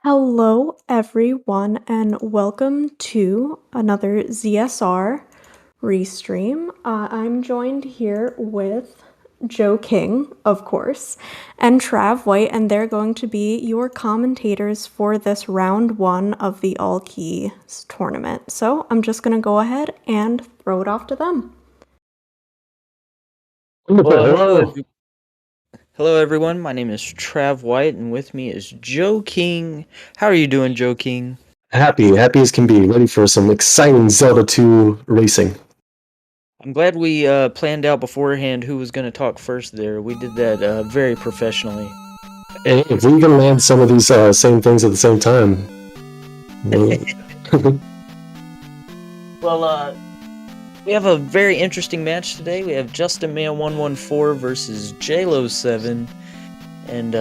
Hello, everyone, and welcome to another ZSR restream. I'm joined here with Joe King, of course, and Trav White, and they're going to be your commentators for this round one of the All Keys tournament. So I'm just going to go ahead and throw it off to them. Hello, everyone. My name is Trav White, and with me is Joe King. How are you doing, Joe King? Happy as can be, ready for some exciting Zelda 2 racing. I'm glad we planned out beforehand who was going to talk first there. We did that very professionally. Hey, if we can land some of these same things at the same time. Well, we have a very interesting match today. We have justinman114 versus Jaylow7, and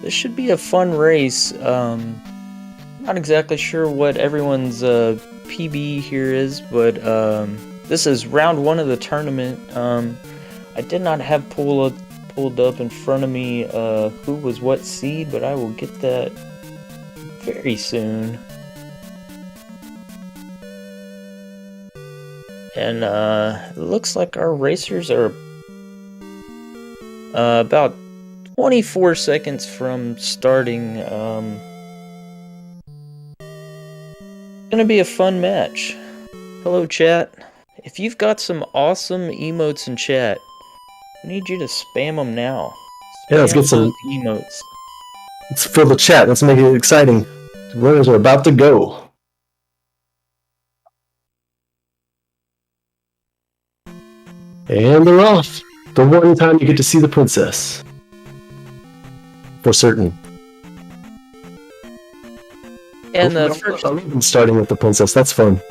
this should be a fun race. Not exactly sure what everyone's PB here is, but this is round one of the tournament. I did not have pulled up in front of me who was what seed, but I will get that very soon. And it looks like our racers are about 24 seconds from starting. Gonna be a fun match. Hello, chat. If you've got some awesome emotes in chat, I need you to spam them now. Yeah, let's get some emotes. Let's fill the chat. Let's make it exciting. The runners are about to go. And they're off. The one time you get to see the princess. For certain. And the first... I'm even starting with the princess. That's fun.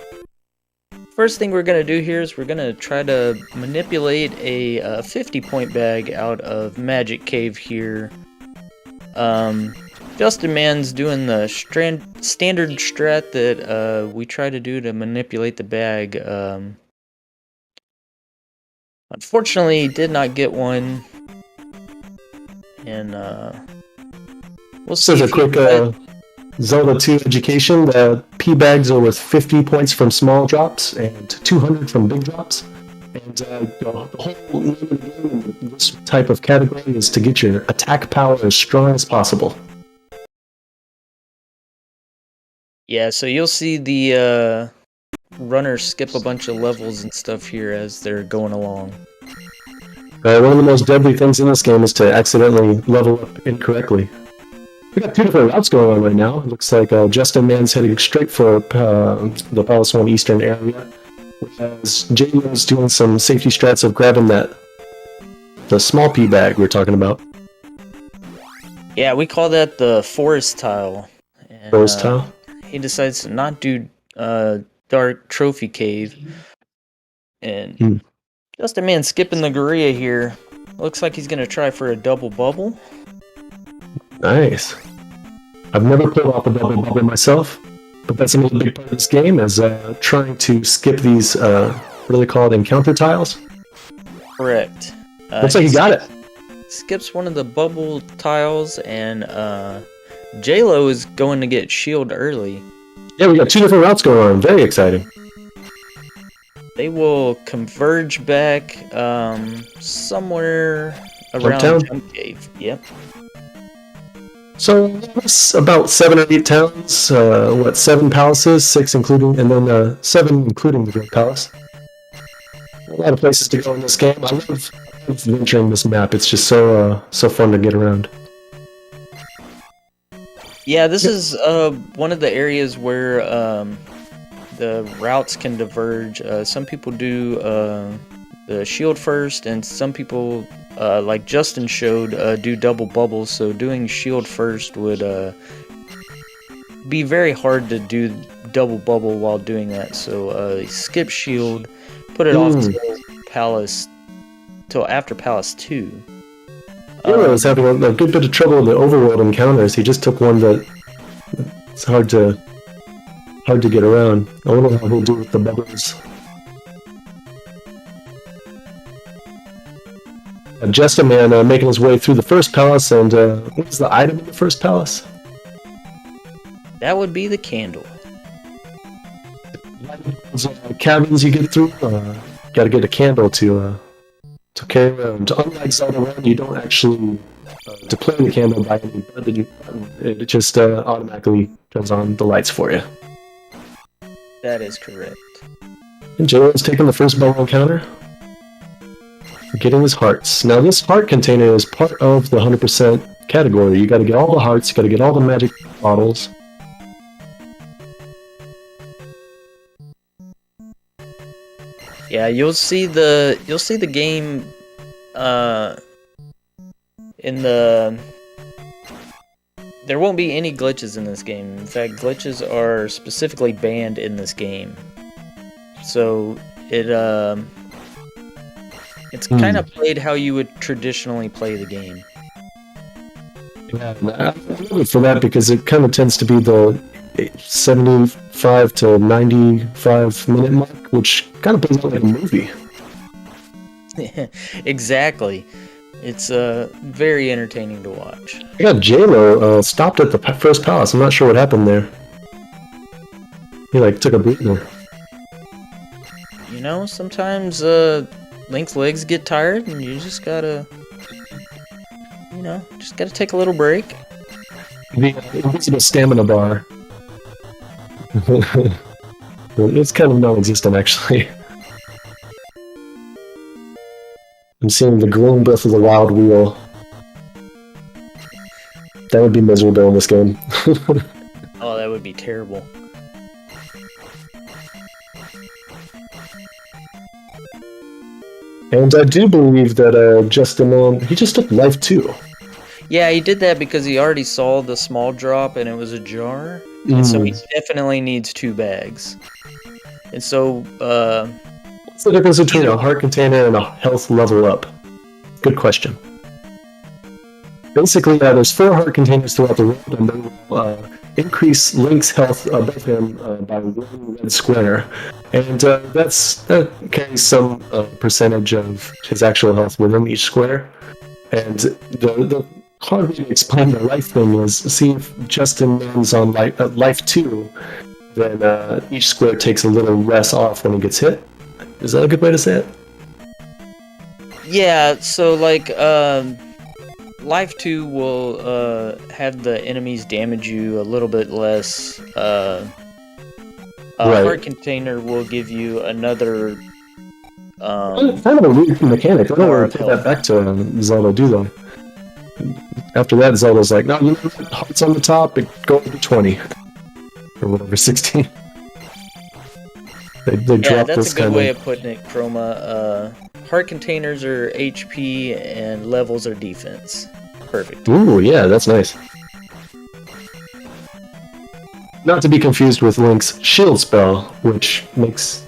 First thing we're going to do here is we're going to try to manipulate a 50-point bag out of Magic Cave here. Justin Man's doing the standard strat that we try to do to manipulate the bag. Unfortunately, did not get one. And we'll see. So a quick Zelda 2 education. The P-bags are worth 50 points from small drops and 200 from big drops. And the whole name of the game in this type of category is to get your attack power as strong as possible. Yeah, so you'll see the runners skip a bunch of levels and stuff here as they're going along. One of the most deadly things in this game is to accidentally level up incorrectly. We got two different routes going on right now. It looks like Justin Man's heading straight for the Palace 1 Eastern area, whereas Jaylow's doing some safety strats of grabbing the small P bag we're talking about. Yeah, we call that the forest tile. And, forest tile? He decides to not do Dark Trophy Cave. And Justin Man skipping the Gorilla here. Looks like he's going to try for a double bubble. Nice. I've never pulled off a double bubble myself, but that's another big part of this game, is trying to skip these, what are they called, encounter tiles? Correct. Looks like he got it. Skips one of the bubble tiles, and Jaylow is going to get shield early. Yeah, we got two different routes going on. Very exciting. They will converge back somewhere around Jump Cave. Yep. So it's about 7 or 8 towns. 7 palaces, 6 including, and then 7 including the Great Palace. A lot of places to go in this game. I love venturing this map. It's just so fun to get around. Yeah, this is one of the areas where the routes can diverge. Some people do the shield first, and some people, like Justin showed, do double bubbles. So doing shield first would be very hard to do double bubble while doing that. So skip shield, put it off till Palace, till after Palace 2. I was having a good bit of trouble with the overworld encounters. He just took one that it's hard to get around. I wonder how he'll do with the bubbles. Justin Man making his way through the first palace, and what is the item in the first palace? That would be the candle. Cabins you get through, gotta get a candle to carry around. Unlike Zelda 1, you don't actually deploy the candle by any button. It just automatically turns on the lights for you. That is correct. And Jaylo's taking the first bow encounter. Getting his hearts. Now this heart container is part of the 100% category. You gotta get all the hearts, you gotta get all the magic bottles. Yeah, you'll see the game in the there won't be any glitches in this game. In fact, glitches are specifically banned in this game. So it's kind of played how you would traditionally play the game. Yeah, I love it for that because it kind of tends to be the 75 to 95 minute mark, which kind of plays out like a movie. Exactly. It's very entertaining to watch. I got Jaylow stopped at the first palace. I'm not sure what happened there. He like took a breather. You know, sometimes Link's legs get tired, and you just gotta, take a little break. The invisible stamina bar. It's kind of non-existent, actually. I'm seeing the green Breath of the Wild wheel. That would be miserable in this game. Oh, that would be terrible. And I do believe that Justin, he just took life too. Yeah, he did that because he already saw the small drop and it was a jar. And so he definitely needs 2 bags. And so, what's the difference between a heart container and a health level up? Good question. Basically, there's 4 heart containers throughout the world, and they will increase Link's health above him by 1 red square. And that carries some percentage of his actual health within each square. And the hard way to explain the life thing is, see if Justin lands on life 2, then each square takes a little less off when he gets hit. Is that a good way to say it? Yeah, so like, Life 2 will have the enemies damage you a little bit less. Right. Heart container will give you another. Kind of a weird mechanic. I don't want to put that back to Zelda, do they? After that, Zelda's like, no, you know, hearts on the top, it goes to 20. Or whatever, 16. They drop that's this a good kind way of... of putting it, Chroma. Heart containers are HP and levels are defense. Perfect. Ooh, yeah, that's nice. Not to be confused with Link's shield spell, which makes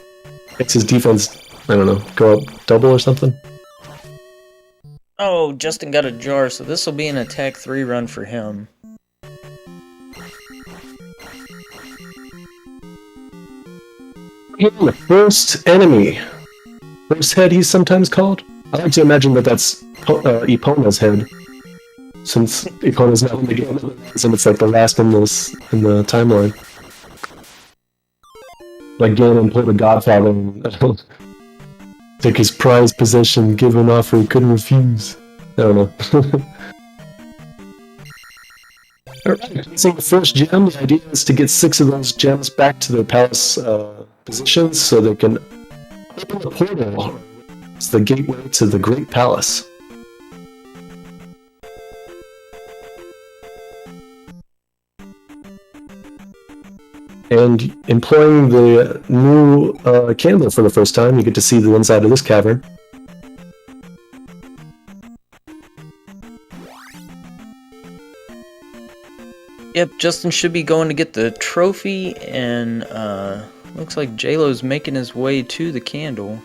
his defense, I don't know, go up double or something. Oh, Justin got a jar, so this will be an attack 3 run for him. The first enemy. First head, he's sometimes called. I like to imagine that that's Epona's head, since Epona's not in the game, and it's like the last in the timeline. Like Ganon played the Godfather and take his prized possession, give an offer he couldn't refuse. I don't know. Alright, so the first gem, the idea is to get 6 of those gems back to their palace positions so they can open the portal. It's the gateway to the Great Palace. And employing the new candle for the first time, you get to see the inside of this cavern. Yep, Justin should be going to get the trophy, and looks like Jaylow's making his way to the candle.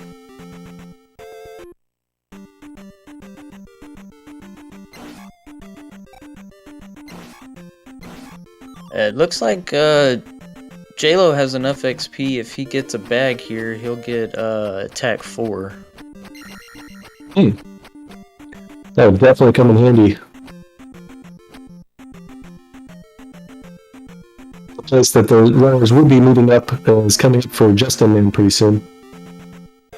It looks like Jaylow has enough XP. If he gets a bag here, he'll get attack 4. That would definitely come in handy. place that the runners will be moving up is coming up for Justin Man pretty soon.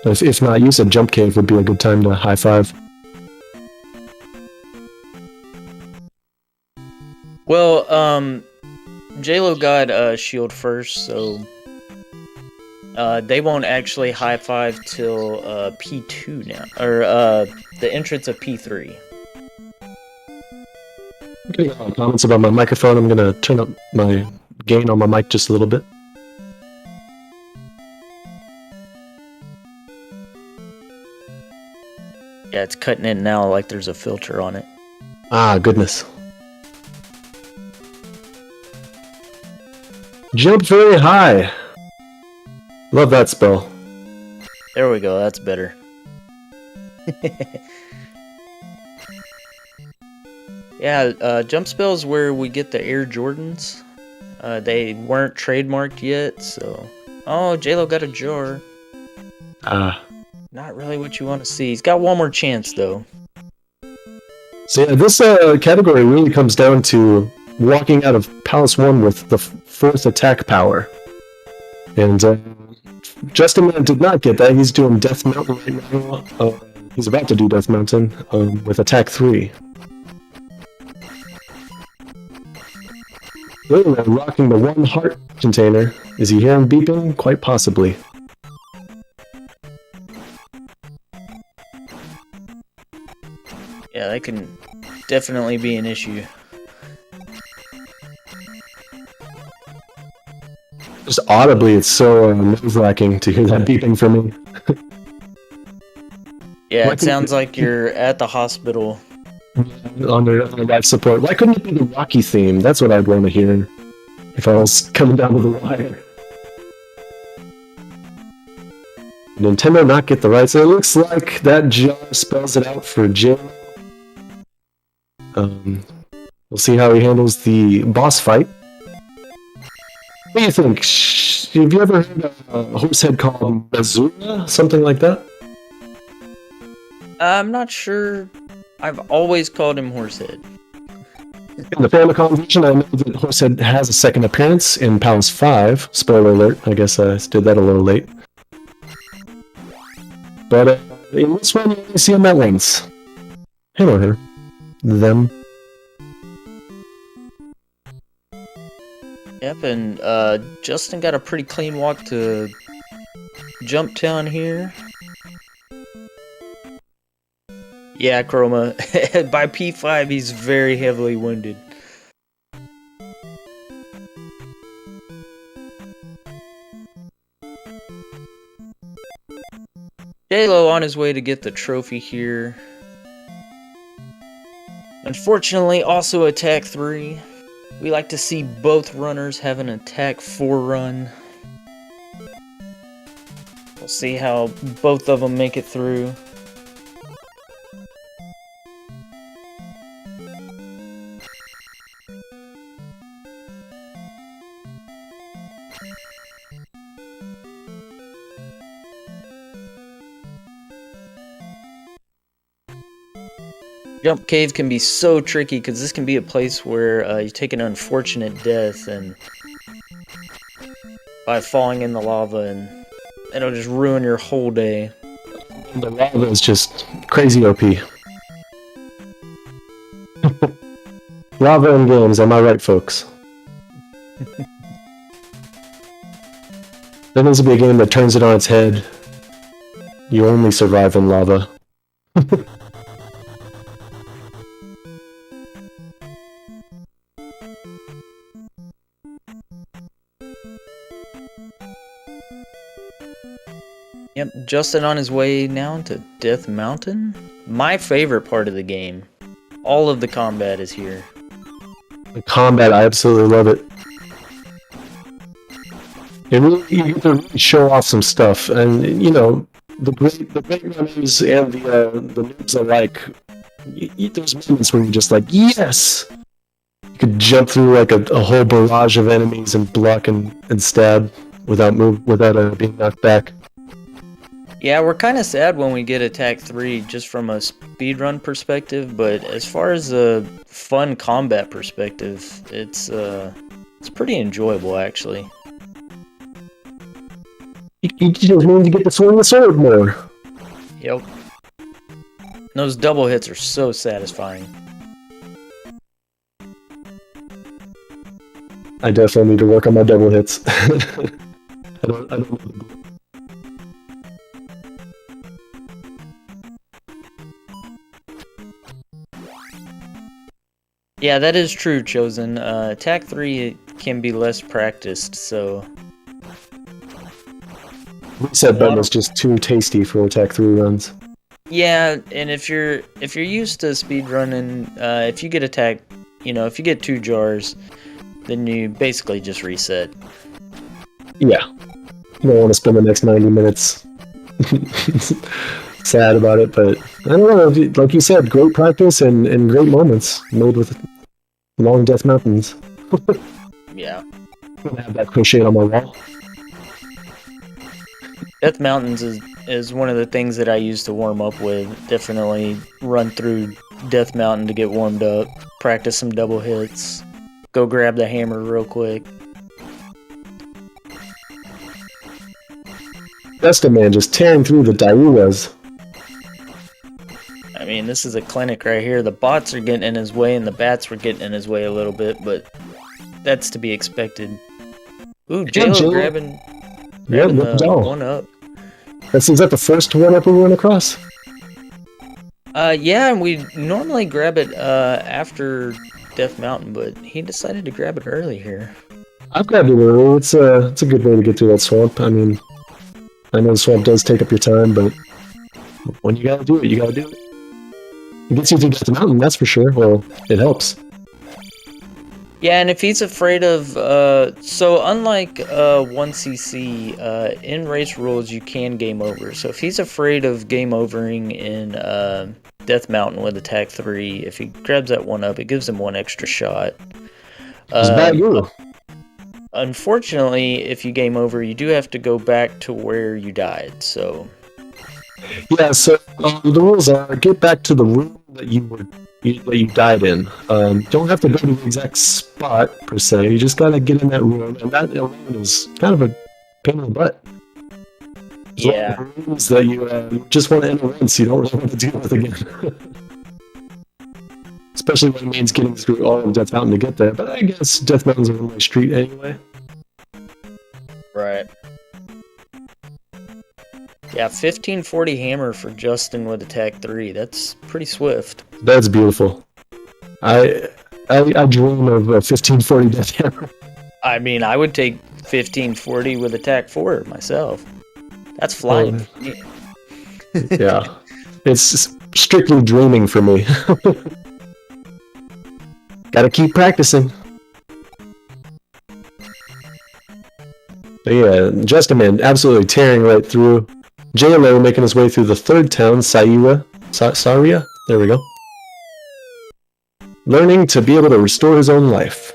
If not, you said Jump Cave would be a good time to high five. Well, Jaylow got shield first, so they won't actually high five till P2 now, or the entrance of P3. I'm getting a lot of comments about my microphone. I'm gonna turn up my gain on my mic just a little bit. Yeah, it's cutting in now like there's a filter on it. Ah, goodness. Jump very high. Love that spell. There we go, that's better. Yeah, jump spells where we get the Air Jordans. They weren't trademarked yet, so... Oh, Jaylow got a jar. Ah. Not really what you want to see. He's got one more chance, though. So yeah, this category really comes down to walking out of Palace 1 with the fourth attack power. And Justin Man did not get that. He's doing Death Mountain right now. He's about to do Death Mountain with attack 3. Jaylow rocking the 1 heart container. Is he hearing beeping? Quite possibly. Yeah, that can definitely be an issue. Just audibly, it's so nerve-wracking to hear that beeping from me. Yeah, it sounds like you're at the hospital. On their life support. Why couldn't it be the Rocky theme? That's what I'd want to hear if I was coming down to the wire. Nintendo not get the rights. It looks like that jar spells it out for Jim. We'll see how he handles the boss fight. What do you think? Have you ever heard of a horsehead called Mazura? Something like that? I'm not sure. I've always called him Horsehead. In the Famicom version, I know that Horsehead has a second appearance in Palace 5. Spoiler alert, I guess I did that a little late. But in this one, you only see him at once. Him or her. Them. Yep, and Justin got a pretty clean walk to Jump Town here. Yeah, Chroma. By P5, he's very heavily wounded. Jaylow on his way to get the trophy here. Unfortunately, also attack 3. We like to see both runners have an attack 4 run. We'll see how both of them make it through. Jump Cave can be so tricky because this can be a place where you take an unfortunate death and by falling in the lava, and it'll just ruin your whole day. The lava is just crazy OP. Lava in games, am I right, folks? There needs to be a game that turns it on its head. You only survive in lava. Yep, Justin on his way now to Death Mountain. My favorite part of the game. All of the combat is here. The combat, I absolutely love it. It really, you get to really show off some stuff, and you know, the great runners and the noobs alike. There's moments where you're just like, yes! You could jump through like a whole barrage of enemies and block and stab without being knocked back. Yeah, we're kind of sad when we get attack 3 just from a speedrun perspective, but as far as a fun combat perspective, it's It's pretty enjoyable, actually. You just need to get to swing the sword more. Yep. Those double hits are so satisfying. I definitely need to work on my double hits. I don't. Yeah, that is true, Chosen. Attack 3 can be less practiced, so... Reset button is just too tasty for Attack 3 runs. Yeah, and if you're used to speedrunning, if you get attacked, if you get 2 jars, then you basically just reset. Yeah. You don't want to spend the next 90 minutes sad about it, but I don't know, like you said, great practice and great moments made with long death mountains. Yeah. I'm gonna have that crocheted on my wall. Death Mountains is one of the things that I use to warm up with. Definitely run through Death Mountain to get warmed up, practice some double hits, go grab the hammer real quick. Justinman just tearing through the Daiuas. I mean, this is a clinic right here. The bots are getting in his way and the bats were getting in his way a little bit, but that's to be expected. Ooh, Jaylow grabbing the one up. Is that the first one up we run across? Yeah, and we normally grab it after Death Mountain, but he decided to grab it early here. I've grabbed it early. It's a good way to get through that swamp. I mean, I know the swamp does take up your time, but when you gotta do it, you gotta do it. It gets you through Death Mountain, that's for sure. Well, it helps. Yeah, and if he's afraid of, so unlike 1cc, in race rules you can game over. So if he's afraid of game overing in Death Mountain with Attack 3, if he grabs that one up, it gives him one extra shot. It's bad you. Unfortunately, if you game over, you do have to go back to where you died, so... Yeah, so the rules are, get back to the room that you died in. Don't have to go to the exact spot, per se. You just gotta get in that room, and that alone is kind of a pain in the butt. Yeah. Rooms that you just want to enter once, you don't really want to deal with again. Especially when it means getting through all of Death Mountain to get there, but I guess Death Mountain's a one-way street anyway. Right. Yeah, 1540 hammer for Justin with Attack 3. That's pretty swift. That's beautiful. I dream of a 1540 death hammer. I mean, I would take 1540 with Attack 4 myself. That's flying for me. Yeah. It's strictly dreaming for me. Gotta keep practicing. But yeah, Justinman absolutely tearing right through. Jaylow making his way through the third town, Saria. There we go. Learning to be able to restore his own life.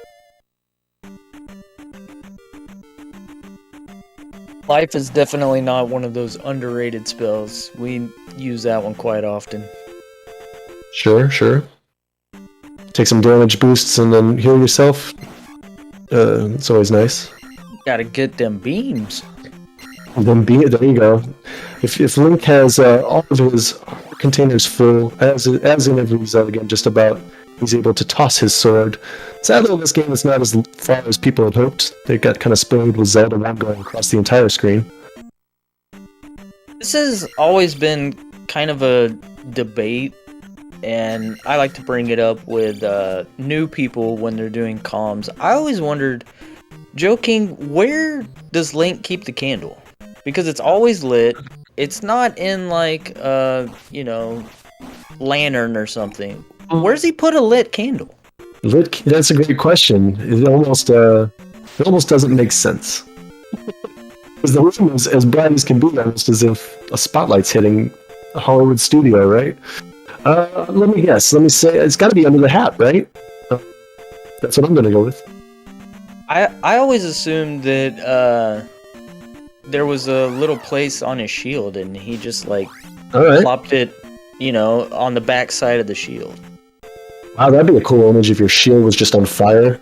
Life is definitely not one of those underrated spells. We use that one quite often. Sure. Take some damage boosts and then heal yourself. It's always nice. Gotta get them beams. There you go. If Link has all of his containers full, as in every Zelda game, just about, he's able to toss his sword. Sadly, in this game, it's not as far as people had hoped. They got kind of spoiled with Zelda 1 going across the entire screen. This has always been kind of a debate, and I like to bring it up with new people when they're doing comms. I always wondered, Joe King, where does Link keep the candle? Because it's always lit. It's not in, like, lantern or something. Where's he put a lit candle? That's a great question. It almost doesn't make sense. Because the room is as bright as can be, almost as if a spotlight's hitting a Hollywood studio, right? Let me guess. Let me say it's got to be under the hat, right? That's what I'm going to go with. I always assumed that there was a little place on his shield, and he just plopped it, on the back side of the shield. Wow, that'd be a cool image if your shield was just on fire.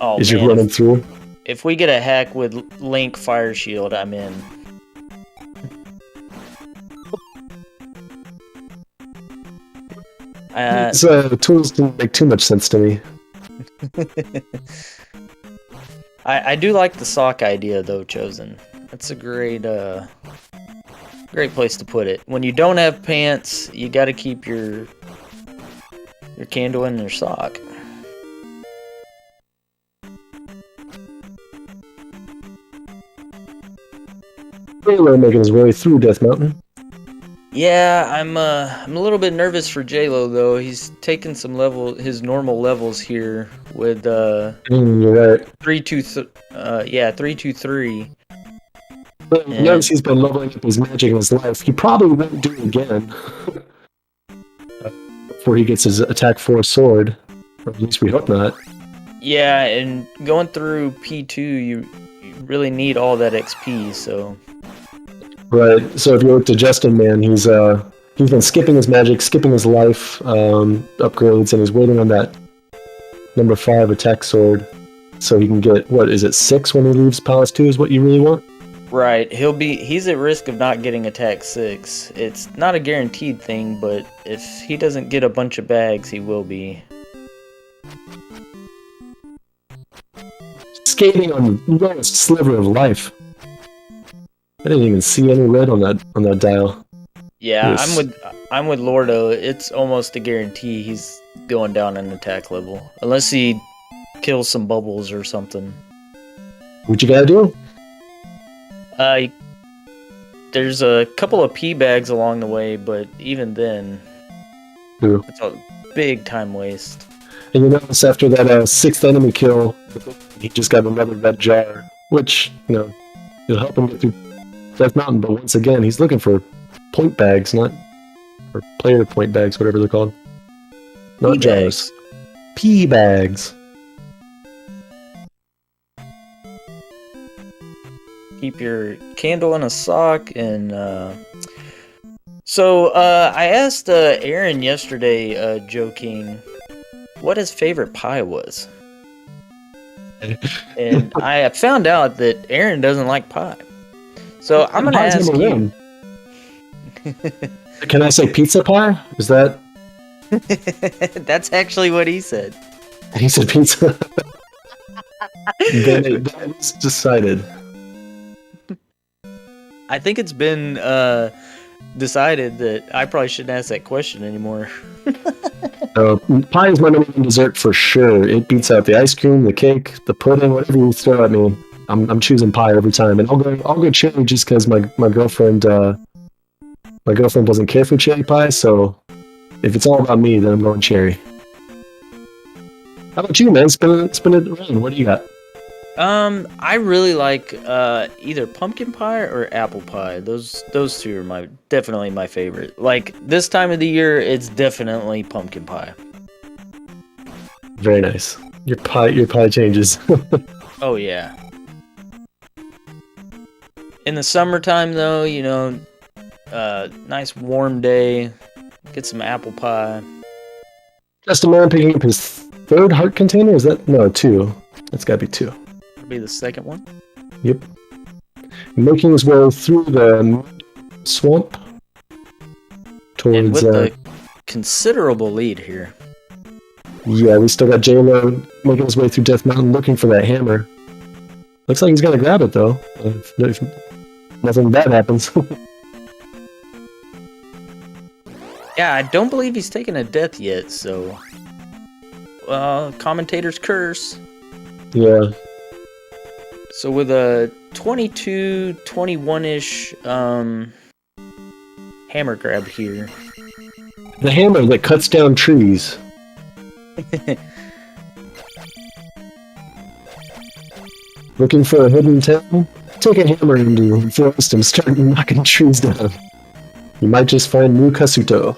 Oh as you're man, running through. if we get a hack with Link Fire Shield, I'm in. These tools didn't make too much sense to me. I do like the sock idea though, Chosen. That's a great great place to put it. When you don't have pants, you got to keep your candle in your sock. Jaylow making his way through Death Mountain. Yeah, I'm a little bit nervous for Jaylow though. He's taken some his normal levels here with You're right. 3-2-3. But notice he's been leveling up his magic in his life. He probably won't do it again before he gets his attack 4 sword. Or at least we hope not. Yeah, and going through P2, you really need all that XP. So. Right. So if you look to Justin Man, he's been skipping his magic, skipping his life upgrades, and he's waiting on that number 5 attack sword, so he can get, what is it, 6 when he leaves Palace 2 is what you really want? Right, he's at risk of not getting attack 6. It's not a guaranteed thing, but if he doesn't get a bunch of bags, he will be. Skating on the lowest sliver of life. I didn't even see any red on that dial. Yeah, Yes. I'm with Lordo. It's almost a guarantee he's going down in attack level, unless he kills some bubbles or something. What you gotta do? There's a couple of P bags along the way, but even then, True. it's a big time waste. And you notice after that 6th enemy kill, he just got another red jar, which, it'll help him get through Death Mountain, but once again, he's looking for point bags, or player point bags, whatever they're called. Not jars. P bags. Keep your candle in a sock, and so I asked Aaron yesterday, joking, what his favorite pie was, and I found out that Aaron doesn't like pie. So I'm gonna ask you. Can I say pizza pie? Is that? That's actually what he said. He said pizza. Then that was decided. I think it's been decided that I probably shouldn't ask that question anymore. Pie is my number 1 dessert for sure. It beats out the ice cream, the cake, the pudding, whatever you throw at me. I'm choosing pie every time, and I'll go cherry just because my girlfriend doesn't care for cherry pie. So if it's all about me, then I'm going cherry. How about you, man? Spin it around. What do you got? I really like either pumpkin pie or apple pie. Those two are definitely my favorite. Like this time of the year, it's definitely pumpkin pie. Very nice. Your pie changes. Oh yeah. In the summertime, though, nice warm day, get some apple pie. Just a man picking up his 3rd heart container. Is that 2? That's gotta be 2. Be the second one. Yep. Making his way through the swamp towards. And with a considerable lead here. Yeah, we still got Jaylow making his way through Death Mountain looking for that hammer. Looks like he's gonna grab it though. If nothing bad happens. Yeah, I don't believe he's taken a death yet, so. Commentator's curse. Yeah. So with a 22, 21-ish hammer grab here. The hammer that cuts down trees. Looking for a hidden town? Take a hammer into the forest and start knocking trees down. You might just find new Kasuto.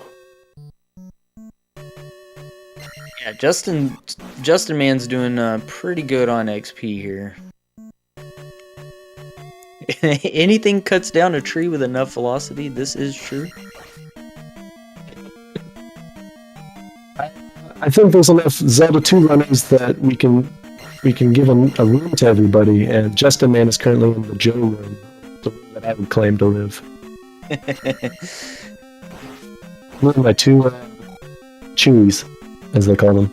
Yeah, Justin Man's doing pretty good on XP here. Anything cuts down a tree with enough velocity, this is true. I think there's enough Zelda 2 runners that we can we can give a room to everybody, and Justin Man is currently in the Joe room, the room that I would claim to live. One of my two chewies, as they call them.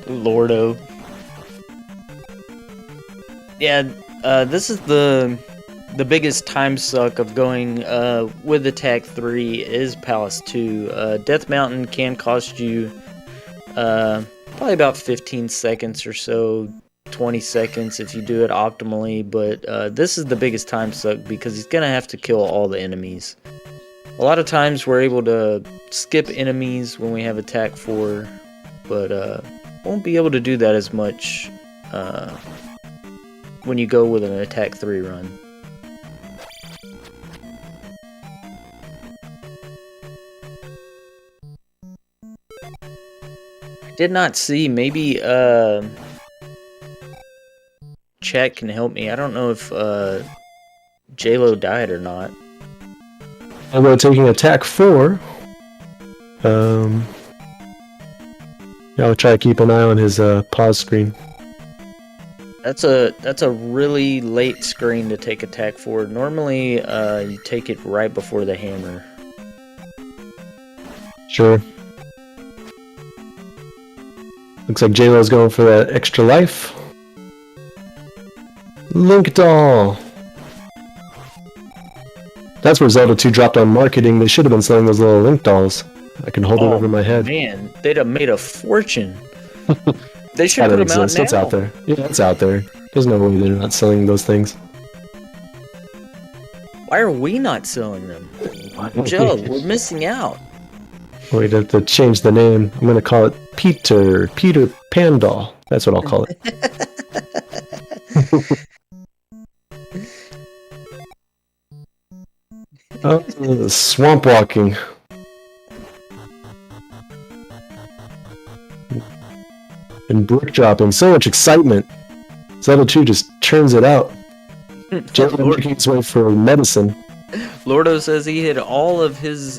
Lordo. Yeah, this is the biggest time suck of going with Attack 3 is Palace 2. Death Mountain can cost you probably about 15 seconds or so, 20 seconds if you do it optimally, but this is the biggest time suck because he's gonna have to kill all the enemies. A lot of times we're able to skip enemies when we have Attack 4, but won't be able to do that as much when you go with an Attack 3 run. I did not see, maybe chat can help me. I don't know if Jaylow died or not. And we're taking Attack 4. Yeah, I'll try to keep an eye on his pause screen. That's a really late screen to take Attack 4. Normally, you take it right before the hammer. Sure. Looks like Jaylow's going for that extra life. Link doll. That's where Zelda 2 dropped on marketing. They should have been selling those little Link dolls. I can hold it over my head. Man, they'd have made a fortune. They should put them out now. It's out there. Yeah, it's out there. There's no way they're not selling those things. Why are we not selling them? Joe, we're missing out. We'd have to change the name. I'm going to call it Peter Pan doll. That's what I'll call it. Oh, swamp walking. And brick dropping. So much excitement. Zelda 2 just churns it out. Gently making its way for medicine. Lordo says he hid all of his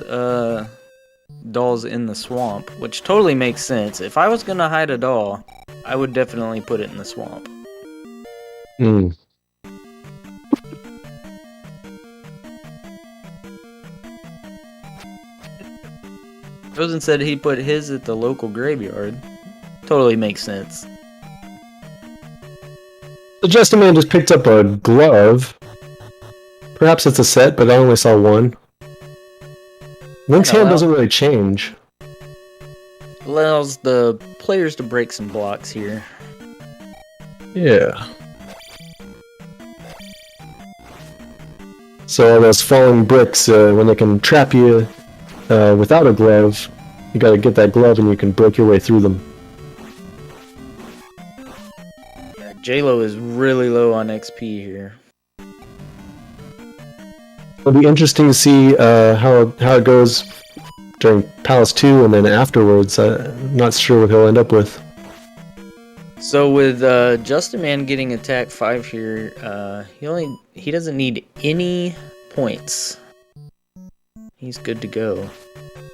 dolls in the swamp, which totally makes sense. If I was going to hide a doll, I would definitely put it in the swamp. Hmm. Rosen said he put his at the local graveyard. Totally makes sense. The Justin Man just picked up a glove. Perhaps it's a set, but I only saw one. Link's hand doesn't really change. Allows the players to break some blocks here. Yeah. So all those falling bricks, when they can trap you without a glove, you gotta get that glove and you can break your way through them. Yeah, Jaylow is really low on XP here. It'll be interesting to see how it goes during Palace 2 and then afterwards. I'm not sure what he'll end up with. So with Justin Man getting Attack 5 here, he doesn't need any points. He's good to go.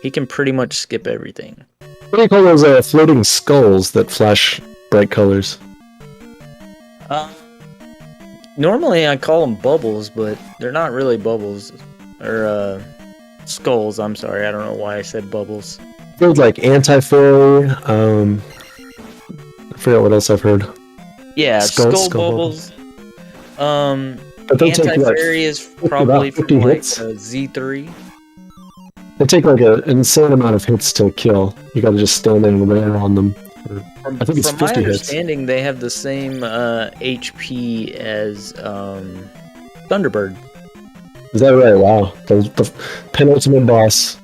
He can pretty much skip everything. What do you call those floating skulls that flash bright colors? Normally I call them bubbles, but they're not really bubbles. Or skulls, I'm sorry. I don't know why I said bubbles. They're like anti-fairy. I forget what else I've heard. Yeah, skull bubbles. Anti-fairy is probably from like Z3. They take like an insane amount of hits to kill. You gotta just stand there and layer on them. I think it's 50 hits. From my understanding, they have the same HP as Thunderbird. Is that right? Wow. The penultimate boss,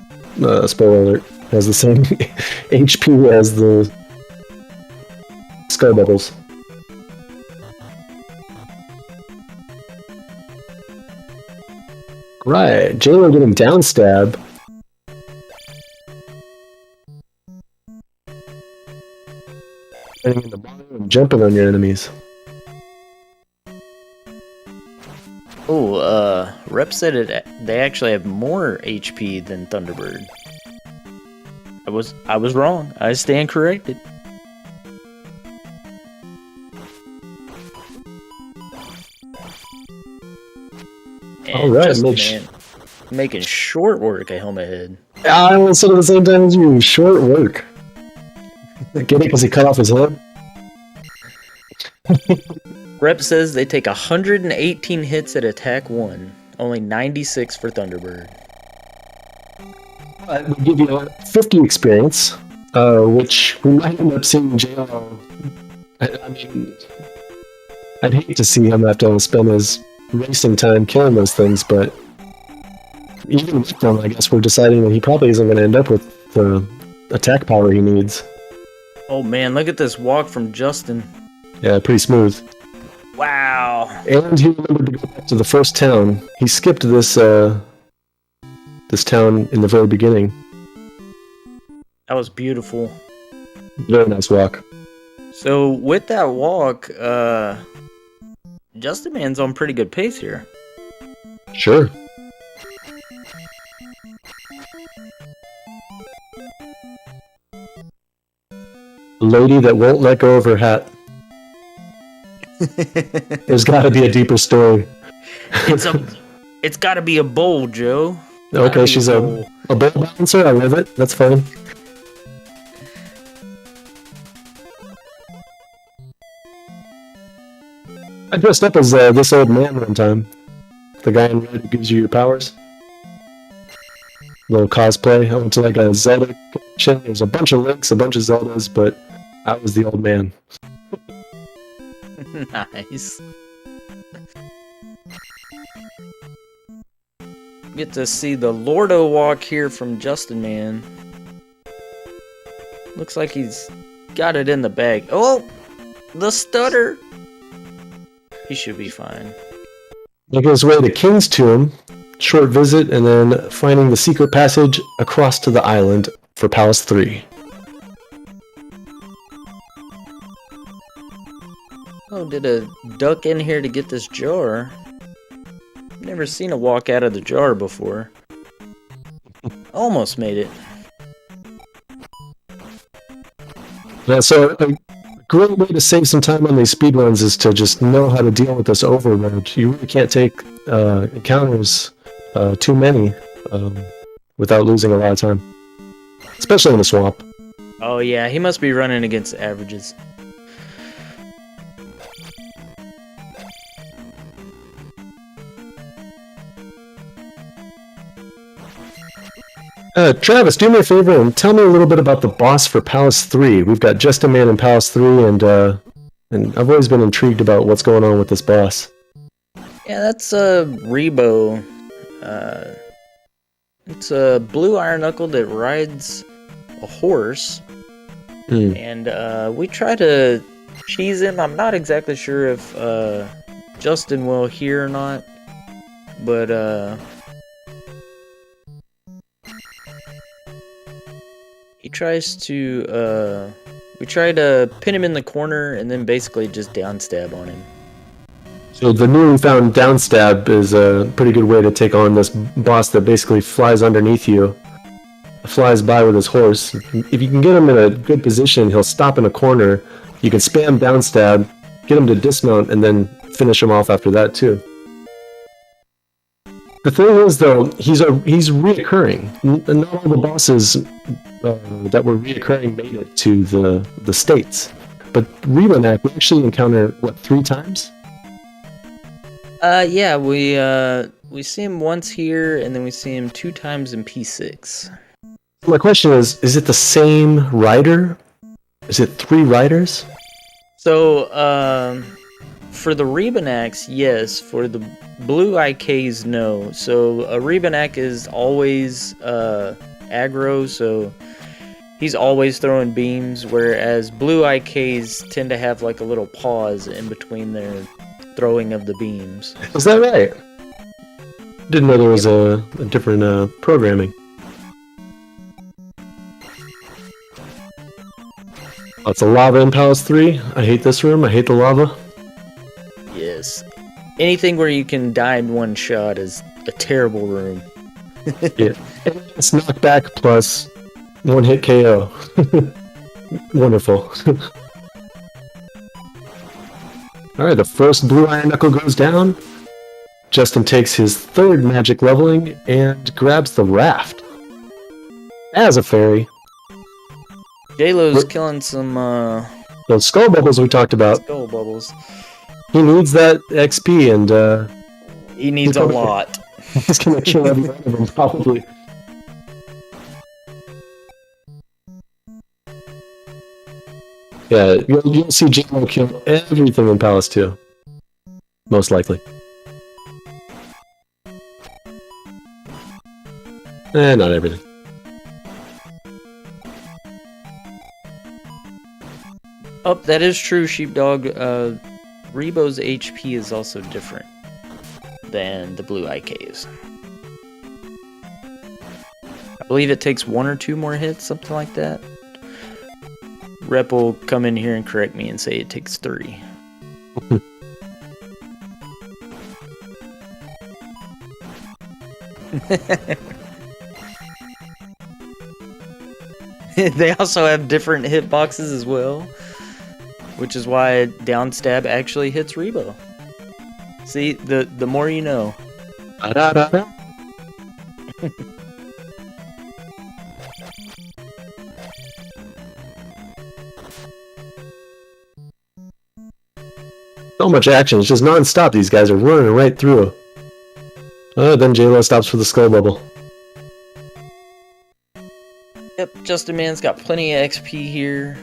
spoiler alert, has the same HP as the Skull Bubbles. Right, Jaylow getting down stab. Getting in the bottom and jumping on your enemies. Rep said they actually have more HP than Thunderbird. I was wrong. I stand corrected. And Alright, man, making short work of Helmet Head. I almost said it at the same time as you. Short work. Get it because he cut off his head? Rep says they take 118 hits at attack 1, only 96 for Thunderbird. We'll give you 50 experience, which we might end up seeing Jaylow. I mean, I'd hate to see him have to spend his racing time killing those things, but even with them, I guess we're deciding that he probably isn't going to end up with the attack power he needs. Oh man, look at this walk from Justin. Yeah, pretty smooth. Wow. And he remembered to go back to the first town. He skipped this this town in the very beginning. That was beautiful. Very nice walk. So with that walk, Justin Man's on pretty good pace here. Sure. Lady that won't let go of her hat. There's got to be a deeper story. It's got to be a bowl, Joe. Okay, she's a bowl bouncer. I love it. That's fine. I dressed up as this old man one time. The guy in red who gives you your powers. Little cosplay. I went to like a Zelda convention. There's a bunch of Links, a bunch of Zeldas, but I was the old man. Nice. Get to see the Lordo walk here from Justin Man. Looks like he's got it in the bag. Oh! The stutter! He should be fine. Making his way to King's Tomb, short visit, and then finding the secret passage across to the island for Palace 3. Oh, did a duck in here to get this jar? Never seen a walk out of the jar before. Almost made it. Yeah, so a great way to save some time on these speedruns is to just know how to deal with this overload. You really can't take encounters too many without losing a lot of time. Especially in the swamp. Oh yeah, he must be running against averages. Travis, do me a favor and tell me a little bit about the boss for Palace 3. We've got Justin Man in Palace 3, and I've always been intrigued about what's going on with this boss. Yeah, that's a Rebo. It's a blue iron knuckle that rides a horse. And we try to cheese him. I'm not exactly sure if Justin will hear or not, but he tries to we try to pin him in the corner and then basically just downstab on him. So the newly found downstab is a pretty good way to take on this boss that basically flies underneath you. Flies by with his horse. If you can get him in a good position, he'll stop in a corner. You can spam downstab, get him to dismount, and then finish him off after that too. The thing is, though, he's reoccurring. Not all the bosses that were reoccurring made it to the States. But Rebanak, we actually encounter, what, 3 times? Yeah, we see him once here, and then we see him 2 times in P6. My question is it the same rider? Is it 3 riders? So, for the Rebanax, yes. For the blue IKs, no. So, a Rebanak is always aggro, so he's always throwing beams, whereas blue IKs tend to have like a little pause in between their throwing of the beams. Is that right? Didn't know there was a different programming. Lots of lava in Palace 3. I hate this room. I hate the lava. Yes. anything where you can die in one shot is a terrible room. Yeah. And it's knockback plus one hit KO. Wonderful. Alright, the first blue iron knuckle goes down. Justin takes his third magic leveling and grabs the raft. As a fairy. Jaylow's killing some Those skull bubbles we talked about. skull bubbles. He needs that XP and He needs a lot. he's gonna kill every one of them probably. Yeah, you'll see Jaylow kill everything in Palace 2. Most likely. Not everything. Oh, that is true, Sheepdog. Rebo's HP is also different than the blue IKs. I believe it takes 1 or 2 more hits, something like that. Rep will come in here and correct me and say it takes 3. They also have different hitboxes as well, which is why down stab actually hits Rebo. See, the more you know. So much action, it's just non-stop. These guys are running right through. Then Jaylow stops for the skull bubble. Yep, Justin Man's got plenty of XP here.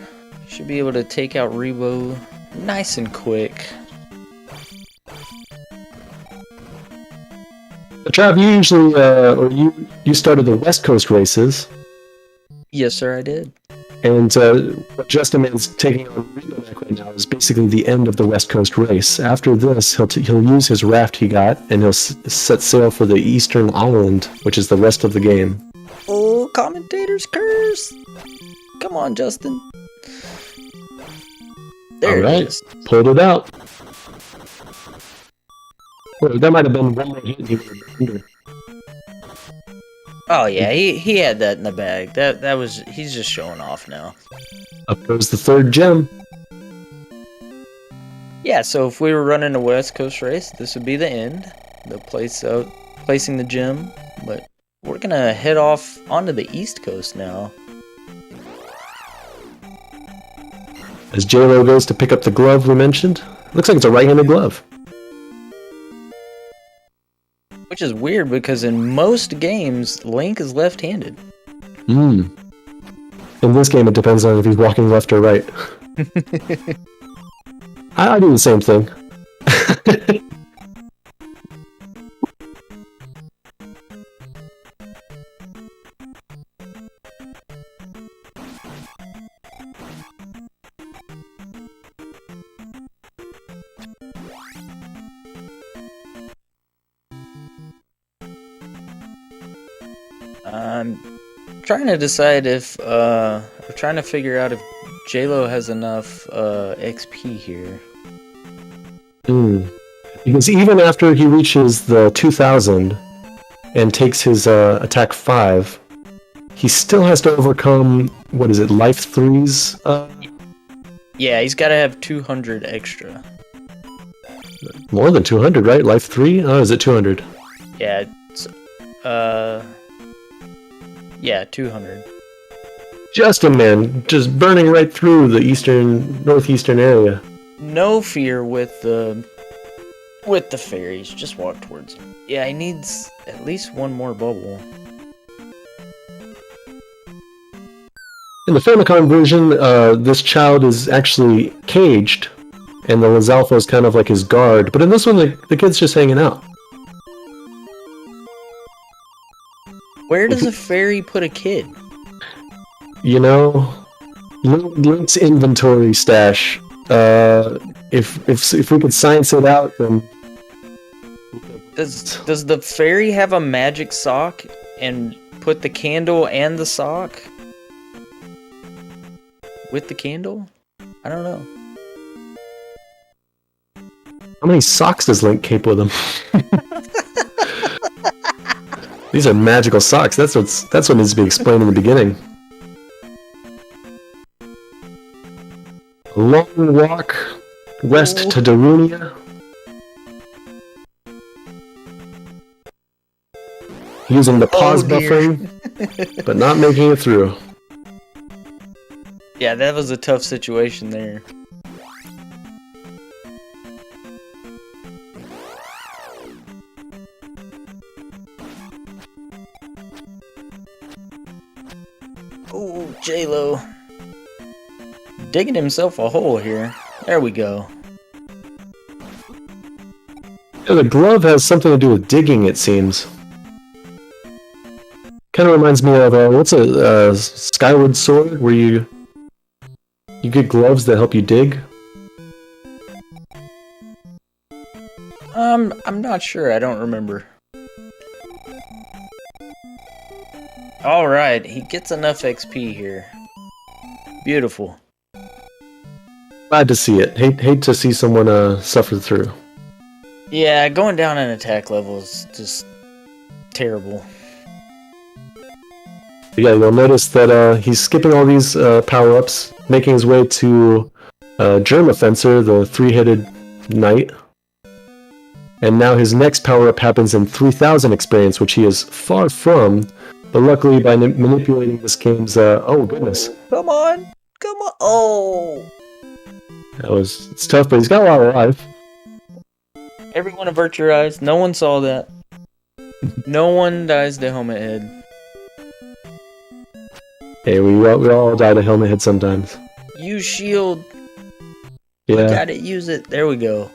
Should be able to take out Rebo nice and quick. Trav, you usually, you started the West Coast races, Yes, sir, I did. and what Justin Man's taking on Rebo back right now is basically the end of the West Coast race. After this, he'll use his raft he got, and he'll set sail for the Eastern Island, which is the rest of the game. Oh, commentator's curse! Come on, Justin. There it Alright, is. pulled it out. Well, that might have been one more hit and he would have been under. Oh yeah, he had that in the bag. That was, he's just showing off now. Up goes the third gem. Yeah, so if we were running a West Coast race, this would be the end. The placing the gem, but we're gonna head off onto the East Coast now. As Jaylow goes to pick up the glove we mentioned, looks like it's a right-handed glove. Which is weird because in most games, Link is left-handed. In this game, it depends on if he's walking left or right. I do the same thing. I'm trying to decide if, we're trying to figure out if Jaylow has enough XP here. Because even after he reaches the 2000 and takes his attack 5, he still has to overcome, what is it, Life 3's? Yeah, he's got to have 200 extra. More than 200, right? Life 3? Oh, is it 200? Yeah, it's, yeah, 200. Justin, man, just burning right through the northeastern area. No fear with the fairies. Just walk towards him. Yeah, he needs at least one more bubble. In the Famicom version, this child is actually caged, and the Lizalfo is kind of like his guard. But in this one, the kid's just hanging out. Where does a fairy put a kid? You know, Link's inventory stash. If we could science it out, then Does the fairy have a magic sock and put the candle and the sock with the candle? I don't know. How many socks does Link keep with him? These are magical socks. That's what needs to be explained in the beginning. A long walk west to Darunia. Using the pause buffering, but not making it through. Yeah, that was a tough situation there. Oh, Jaylow. Digging himself a hole here. There we go. Yeah, the glove has something to do with digging, it seems. Kind of reminds me of, what's a Skyward Sword, where you get gloves that help you dig? I'm not sure. I don't remember. Alright, he gets enough XP here. Beautiful. Glad to see it. Hate to see someone suffer through. Yeah, going down in attack level is just terrible. Yeah, you'll notice that he's skipping all these power-ups, making his way to Germa Fencer, the three-headed knight. And now his next power-up happens in 3000 experience, which he is far from. But luckily, by manipulating this game's... oh, goodness. Come on! Come on! Oh! It's tough, but he's got a lot of life. Everyone avert your eyes. No one saw that. No one dies to helmet head. Hey, we all die to helmet head sometimes. Use shield. Yeah. Gotta use it. There we go.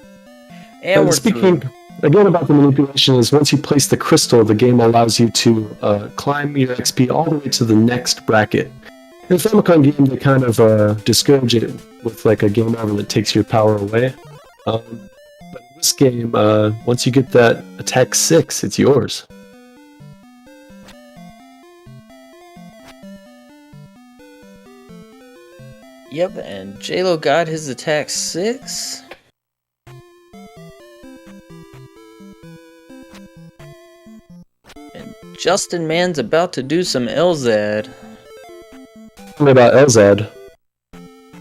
And we're speaking through. Again about the manipulation is once you place the crystal, the game allows you to climb your XP all the way to the next bracket. In the Famicom game, they kind of discourage it with like a game over that takes your power away. But in this game, once you get that attack 6, it's yours. Yep, and Jaylow got his attack 6. And Justin Man's about to do some LZAD. Tell me about LZAD.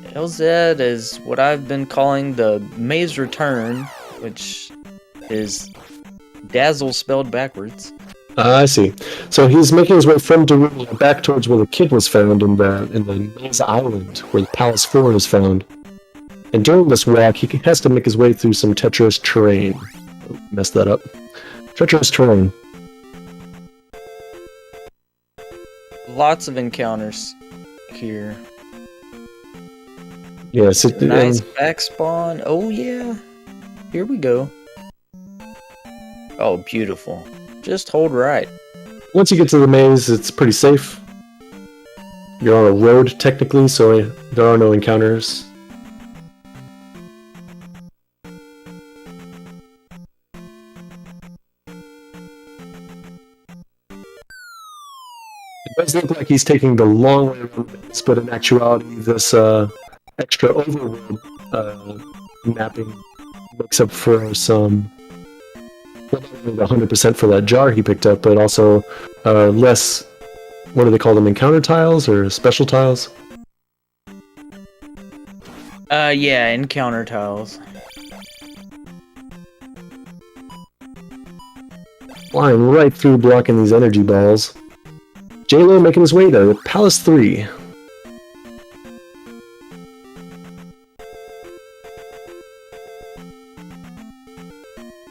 LZAD is what I've been calling the Maze Return, which is Dazzle spelled backwards. I see. So he's making his way from Darunia back towards where the kid was found in the Maze Island, where the Palace 4 is found. And during this walk, he has to make his way through some treacherous terrain. Oh, messed that up. Treacherous terrain. Lots of encounters here. Yes. Nice back spawn. Oh yeah. Here we go. Oh, beautiful. Just hold right. Once you get to the maze, it's pretty safe. You're on a road, technically, so there are no encounters. It does look like he's taking the long way around the maze, but in actuality, this extra overworld mapping makes up for some... Well, not only 100% for that jar he picked up, but also less, what do they call them, encounter tiles or special tiles? Yeah, encounter tiles. Flying right through, blocking these energy balls. Jaylow making his way to Palace 3.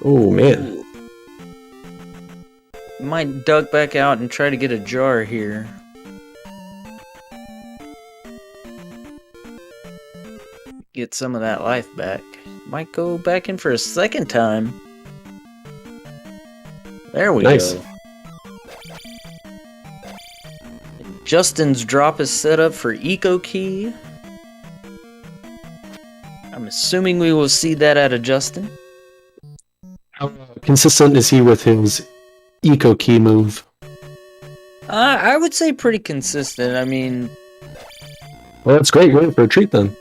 Oh, man. Might duck back out and try to get a jar here. Get some of that life back. Might go back in for a second time. There we go. Justin's drop is set up for Eco Key. I'm assuming we will see that out of Justin. How consistent is he with his Eco Key move? I would say pretty consistent. I mean... Well, that's great. You're in for a treat, then.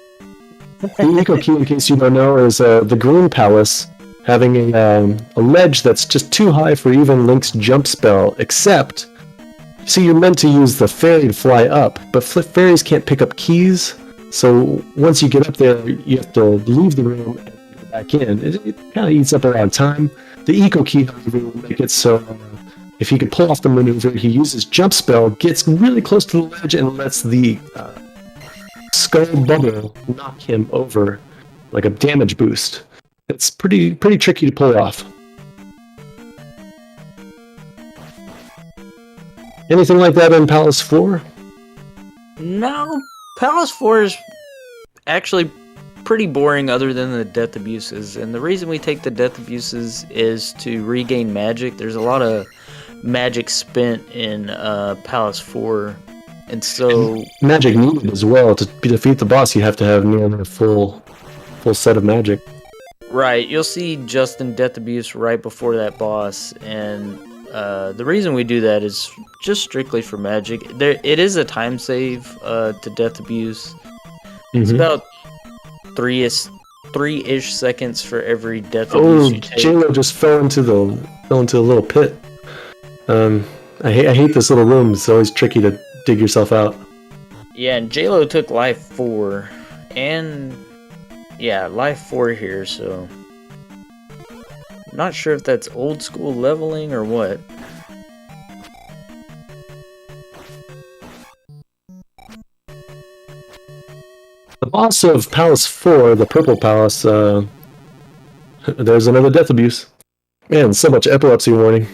The Eco Key, in case you don't know, is the Green Palace. having a ledge that's just too high for even Link's jump spell, except, see, you're meant to use the fairy to fly up, but fairies can't pick up keys, so once you get up there, you have to leave the room and go back in. It kind of eats up a lot of time. The Eco Key, however, will make it so if he can pull off the maneuver, he uses jump spell, gets really close to the ledge, and lets the skull bubble knock him over like a damage boost. It's pretty tricky to pull off. Anything like that in Palace 4? No, Palace 4 is actually pretty boring other than the death abuses, and the reason we take the death abuses is to regain magic. There's a lot of magic spent in Palace 4, and so... And magic needed as well. To defeat the boss, you have to have nearly a full set of magic. Right, you'll see Justin death abuse right before that boss, and the reason we do that is just strictly for magic. It is a time save to death abuse. It's about three-ish seconds for every death abuse you take. Jaylow just fell into a little pit. I hate this little room. It's always tricky to dig yourself out. Yeah, and Jaylow took life 4, and yeah, life 4 here, so not sure if that's old school leveling or what. The boss of Palace 4, the Purple Palace, there's another death abuse. Man, so much epilepsy warning.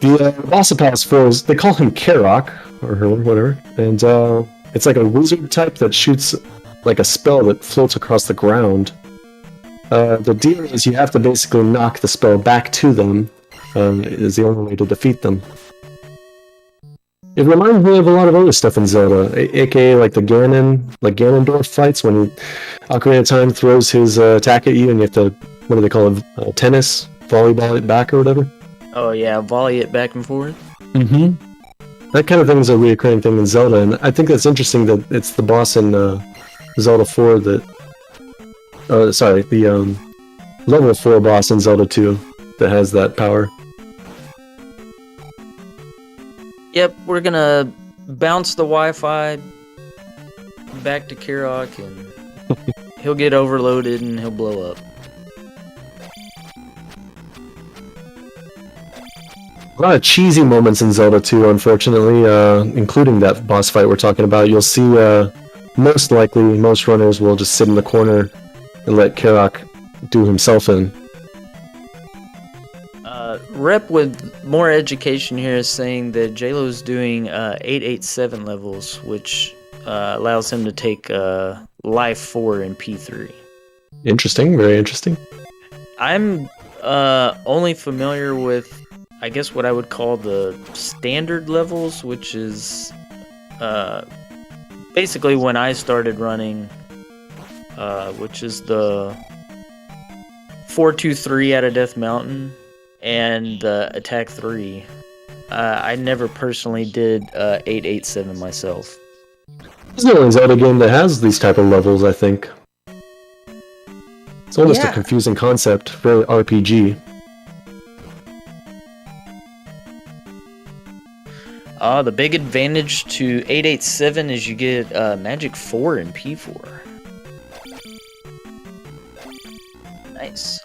The boss of Palace 4 is, they call him Karok, or her, whatever, and it's like a wizard type that shoots like a spell that floats across the ground. The deal is you have to basically knock the spell back to them, is the only way to defeat them. It reminds me of a lot of other stuff in Zelda, aka like the Ganondorf fights when Ocarina of Time throws his attack at you and you have to, what do they call it, tennis? Volleyball it back or whatever? Oh yeah, volley it back and forth. Mm-hmm. That kind of thing is a recurring thing in Zelda, and I think that's interesting that it's the boss in Zelda 4 that... the level 4 boss in Zelda 2 that has that power. Yep, we're gonna bounce the Wi-Fi back to Karok, and he'll get overloaded and he'll blow up. A lot of cheesy moments in Zelda 2, unfortunately, including that boss fight we're talking about. You'll see, most likely, most runners will just sit in the corner and let Karok do himself in. Rep with more education here is saying that Jaylow's doing 887 levels, which allows him to take life 4 in P3. Interesting, very interesting. I'm only familiar with, I guess, what I would call the standard levels, which is basically when I started running, which is the 423 out of Death Mountain and Attack 3. I never personally did 887 myself. This is the only Zelda game that has these type of levels, I think. It's almost a confusing concept, very RPG. The big advantage to 887 is you get Magic 4 and P4. Nice.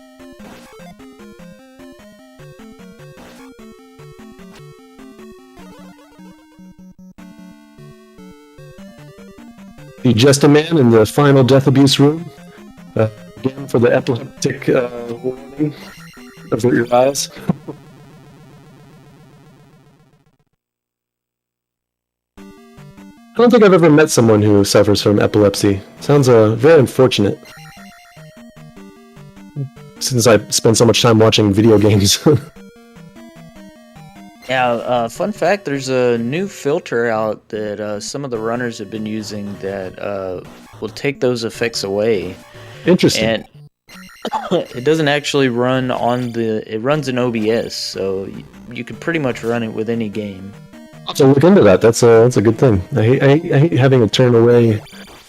The Justin Man in the final death abuse room. Again, for the epileptic warning. Avert your eyes. I don't think I've ever met someone who suffers from epilepsy. Sounds very unfortunate. Since I spend so much time watching video games. Yeah, fun fact, there's a new filter out that some of the runners have been using that will take those effects away. Interesting. And it doesn't actually run on it runs in OBS, so you can pretty much run it with any game. I'll have to look into that. That's a good thing. I hate having to turn away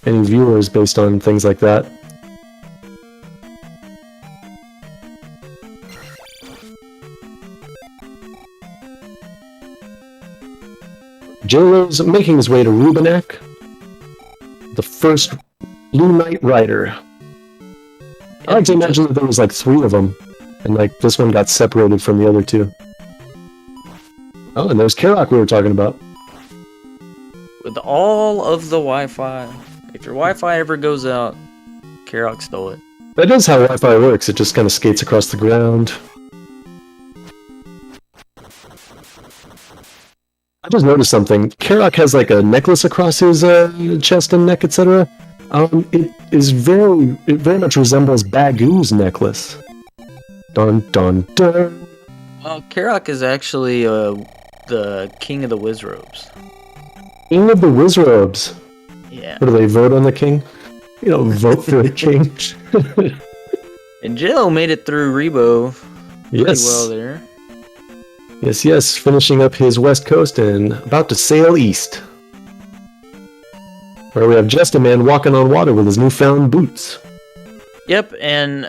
any viewers based on things like that. Jaylow's making his way to Rubenak, the first Blue Knight Rider. I like to imagine that there was like 3 of them, and like this one got separated from the other 2. Oh, and there's Karok we were talking about. With all of the Wi-Fi. If your Wi-Fi ever goes out, Karok stole it. That is how Wi-Fi works. It just kind of skates across the ground. I just noticed something. Karok has like a necklace across his chest and neck, etc. It very much resembles Bagoo's necklace. Dun dun dun. Well, Karok is actually the king of the Wizrobes. King of the Wizrobes. Yeah. What do they vote on the king? You know, vote for the king. And Jaylow made it through Rebo pretty Yes. well there. Yes, finishing up his west coast and about to sail east. Where we have Justin walking on water with his newfound boots. Yep, and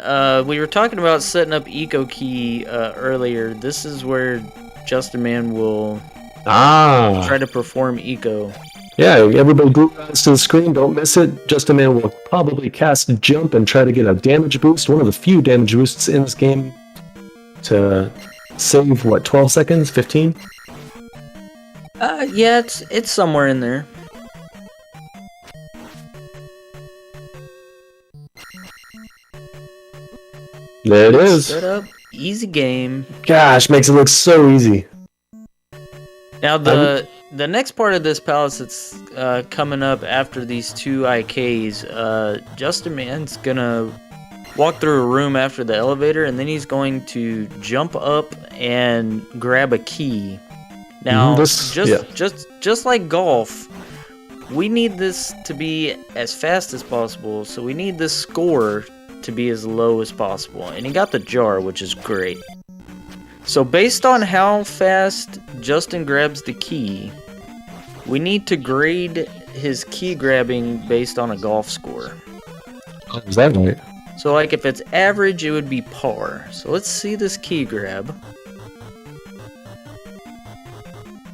we were talking about setting up Eco Key earlier. This is where Justin will try to perform Eco. Yeah, everybody glue eyes to the screen, don't miss it. Justin will probably cast Jump and try to get a damage boost, one of the few damage boosts in this game to save, what, 12 seconds? 15? Yeah, it's somewhere in there. There it is. Set up, easy game. Gosh, makes it look so easy. Now the next part of this palace that's coming up after these 2 IKs, Justin Man's gonna walk through a room after the elevator, and then he's going to jump up and grab a key. Now, just like golf, we need this to be as fast as possible, so we need this score to be as low as possible. And he got the jar, which is great. So based on how fast Justin grabs the key, we need to grade his key grabbing based on a golf score. Oh, is that right? So like if it's average, it would be par. So let's see this key grab.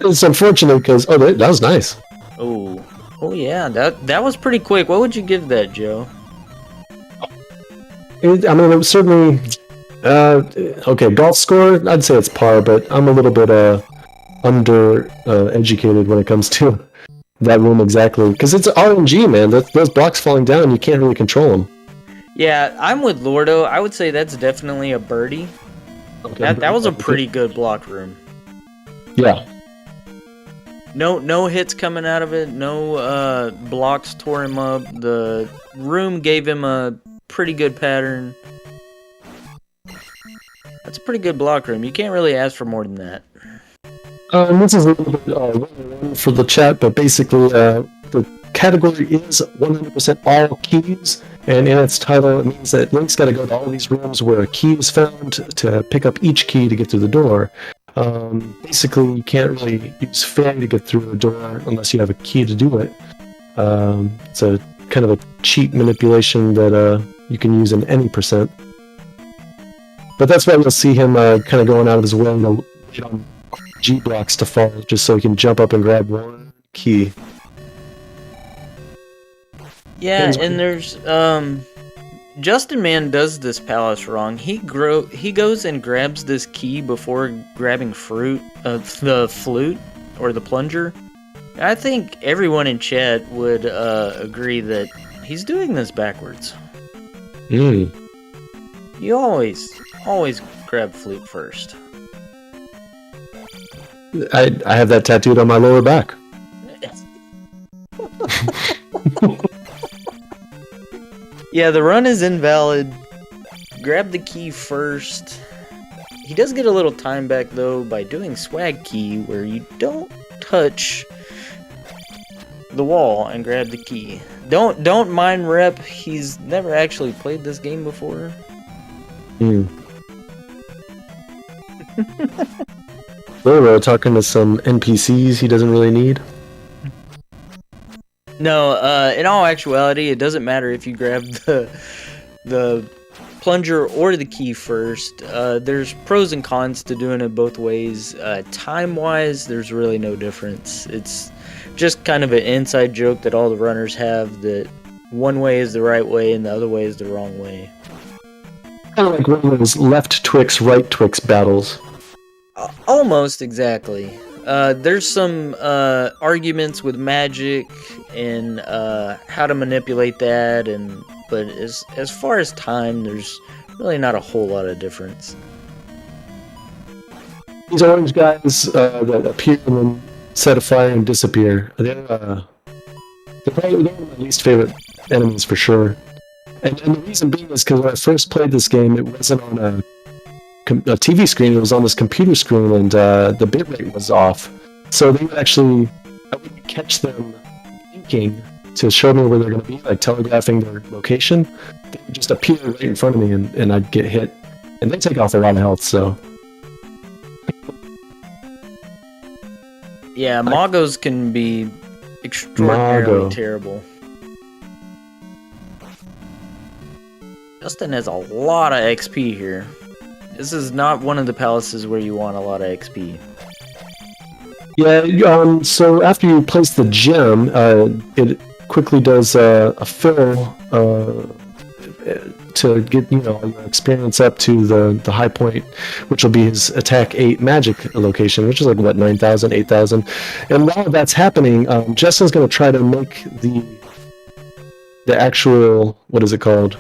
It's unfortunate because, oh, that was nice. Oh yeah, that was pretty quick. What would you give that, Joe? I mean, it was certainly... okay, golf score, I'd say it's par, but I'm a little bit educated when it comes to that room exactly. Because it's RNG, man. Those blocks falling down, you can't really control them. Yeah, I'm with Lordo. I would say that's definitely a birdie. Okay, that was a pretty good block room. Yeah. No hits coming out of it. No blocks tore him up. The room gave him a pretty good pattern. That's a pretty good block room. You can't really ask for more than that. And this is a little bit for the chat, but basically the category is 100% all keys, and in its title it means that Link's got to go to all these rooms where a key is found to pick up each key to get through the door. Basically, you can't really use fairy to get through a door unless you have a key to do it. It's a kind of a cheap manipulation that you can use in any percent. But that's why we'll see him kind of going out of his way to wait on G blocks to fall, just so he can jump up and grab one key. Yeah, and there's Justin Man does this palace wrong. He goes and grabs this key before grabbing the flute or the plunger. I think everyone in chat would agree that he's doing this backwards. You always grab flute first. I have that tattooed on my lower back. Yeah, the run is invalid. Grab the key first. He does get a little time back though by doing swag key, where you don't touch the wall and grab the key. Don't mind Rep. He's never actually played this game before. We're talking to some NPCs he doesn't really need. No, in all actuality, it doesn't matter if you grab the plunger or the key first. There's pros and cons to doing it both ways. Time-wise, there's really no difference. It's just kind of an inside joke that all the runners have, that one way is the right way and the other way is the wrong way. Kind of like one of those left Twix, right Twix battles. Almost exactly. There's some arguments with magic and how to manipulate that, but as far as time, there's really not a whole lot of difference. These orange guys that appear and then set afire and disappear, they're one of my least favorite enemies for sure. And the reason being is because when I first played this game, it wasn't on a TV screen, it was on this computer screen, and the bitrate was off. So they would I would catch them thinking to show me where they're going to be, like telegraphing their location. They would just appear right in front of me, and I'd get hit. And they take off a lot of health, so... Yeah, Moggos can be extraordinarily terrible. Justin has a lot of XP here. This is not one of the palaces where you want a lot of XP. Yeah, so after you place the gem, it quickly does a fill to get your experience up to the high point, which will be his attack 8 magic location, which is like what, 9,000, 8,000. And while that's happening, Justin's going to try to make the actual, what is it called,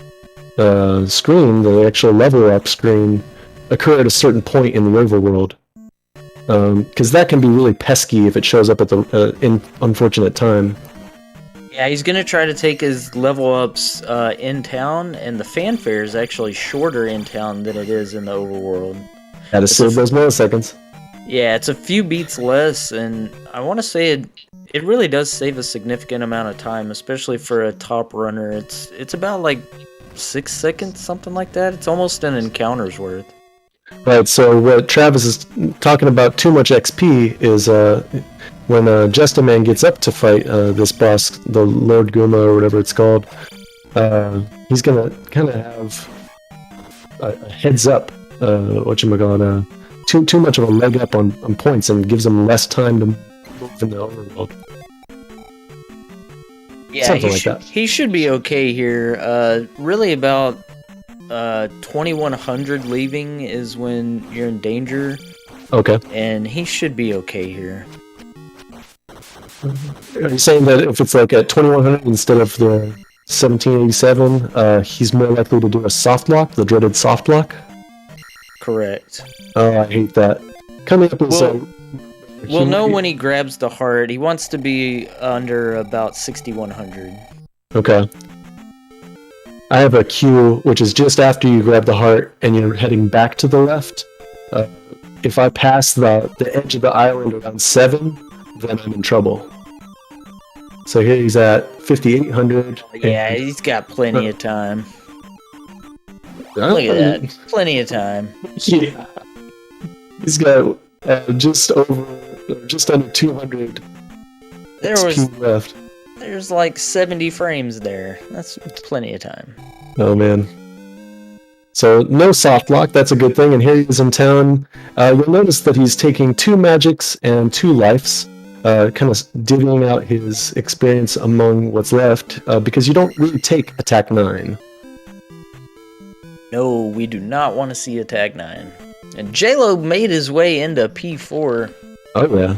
screen, the actual level up screen, occur at a certain point in the overworld. Because that can be really pesky if it shows up at the unfortunate time. Yeah, he's gonna try to take his level ups in town, and the fanfare is actually shorter in town than it is in the overworld. Gotta save those milliseconds. Yeah, it's a few beats less, and I want to say it really does save a significant amount of time, especially for a top runner. It's about like 6 seconds, something like that. It's almost an encounter's worth. Right, so what Travis is talking about, too much XP, is when Justin Man gets up to fight this boss, the Lord Guma or whatever it's called, he's gonna kind of have a heads up, whatchamacallit, too much of a leg up on points, and gives him less time to move in the overworld. Yeah, something like that. He should be okay here. Really about 2100 leaving is when you're in danger. Okay. And he should be okay here. Are you saying that if it's like at 2100 instead of the 1787, he's more likely to do a soft lock, the dreaded soft lock? Correct. Oh, I hate that. Coming up with we'll know when he grabs the heart. He wants to be under about 6100. Okay. I have a Q, which is just after you grab the heart and you're heading back to the left. If I pass the edge of the island around 7, then I'm in trouble. So here he's at 5,800. Yeah, he's got plenty of time. Look at that. Plenty of time. Yeah. He's got just under 200 XP left. There's like 70 frames there. That's plenty of time. Oh, man. So, no soft lock, that's a good thing, and here he is in town. You'll notice that he's taking 2 magics and 2 lives, kind of divvying out his experience among what's left, because you don't really take attack 9. No, we do not want to see attack 9. And Jaylow made his way into P4. Oh, yeah.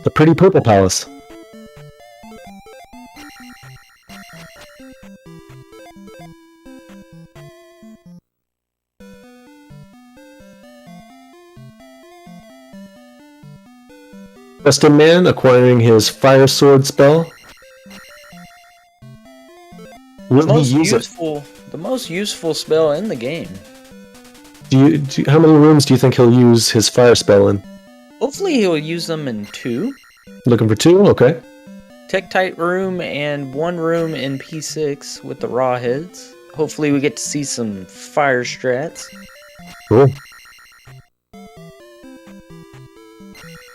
The pretty purple palace. Justin Man acquiring his fire sword spell. Will he use it? The most useful spell in the game. How many rooms do you think he'll use his fire spell in? Hopefully he'll use them in 2. Looking for 2? Okay. Tektite room and 1 room in P6 with the raw heads. Hopefully we get to see some fire strats. Cool.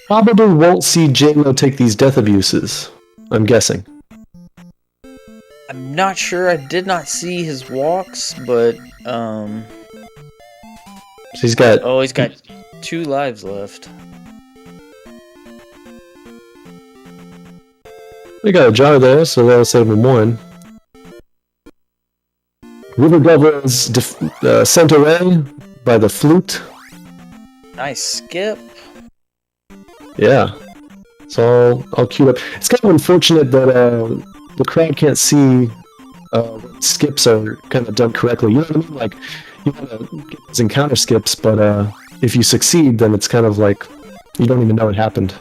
Probably won't see Jaylow take these death abuses, I'm guessing. I'm not sure. I did not see his walks, but So he's got. oh, he's got 2 lives left. We got a jar there, so that'll save him 1. River Devil is sent away by the flute. Nice skip. Yeah. So all queued up. It's kind of unfortunate that the crowd can't see when skips are kind of done correctly. You know what I mean? Like, you gotta get those encounter skips, but if you succeed, then it's kind of like you don't even know it happened.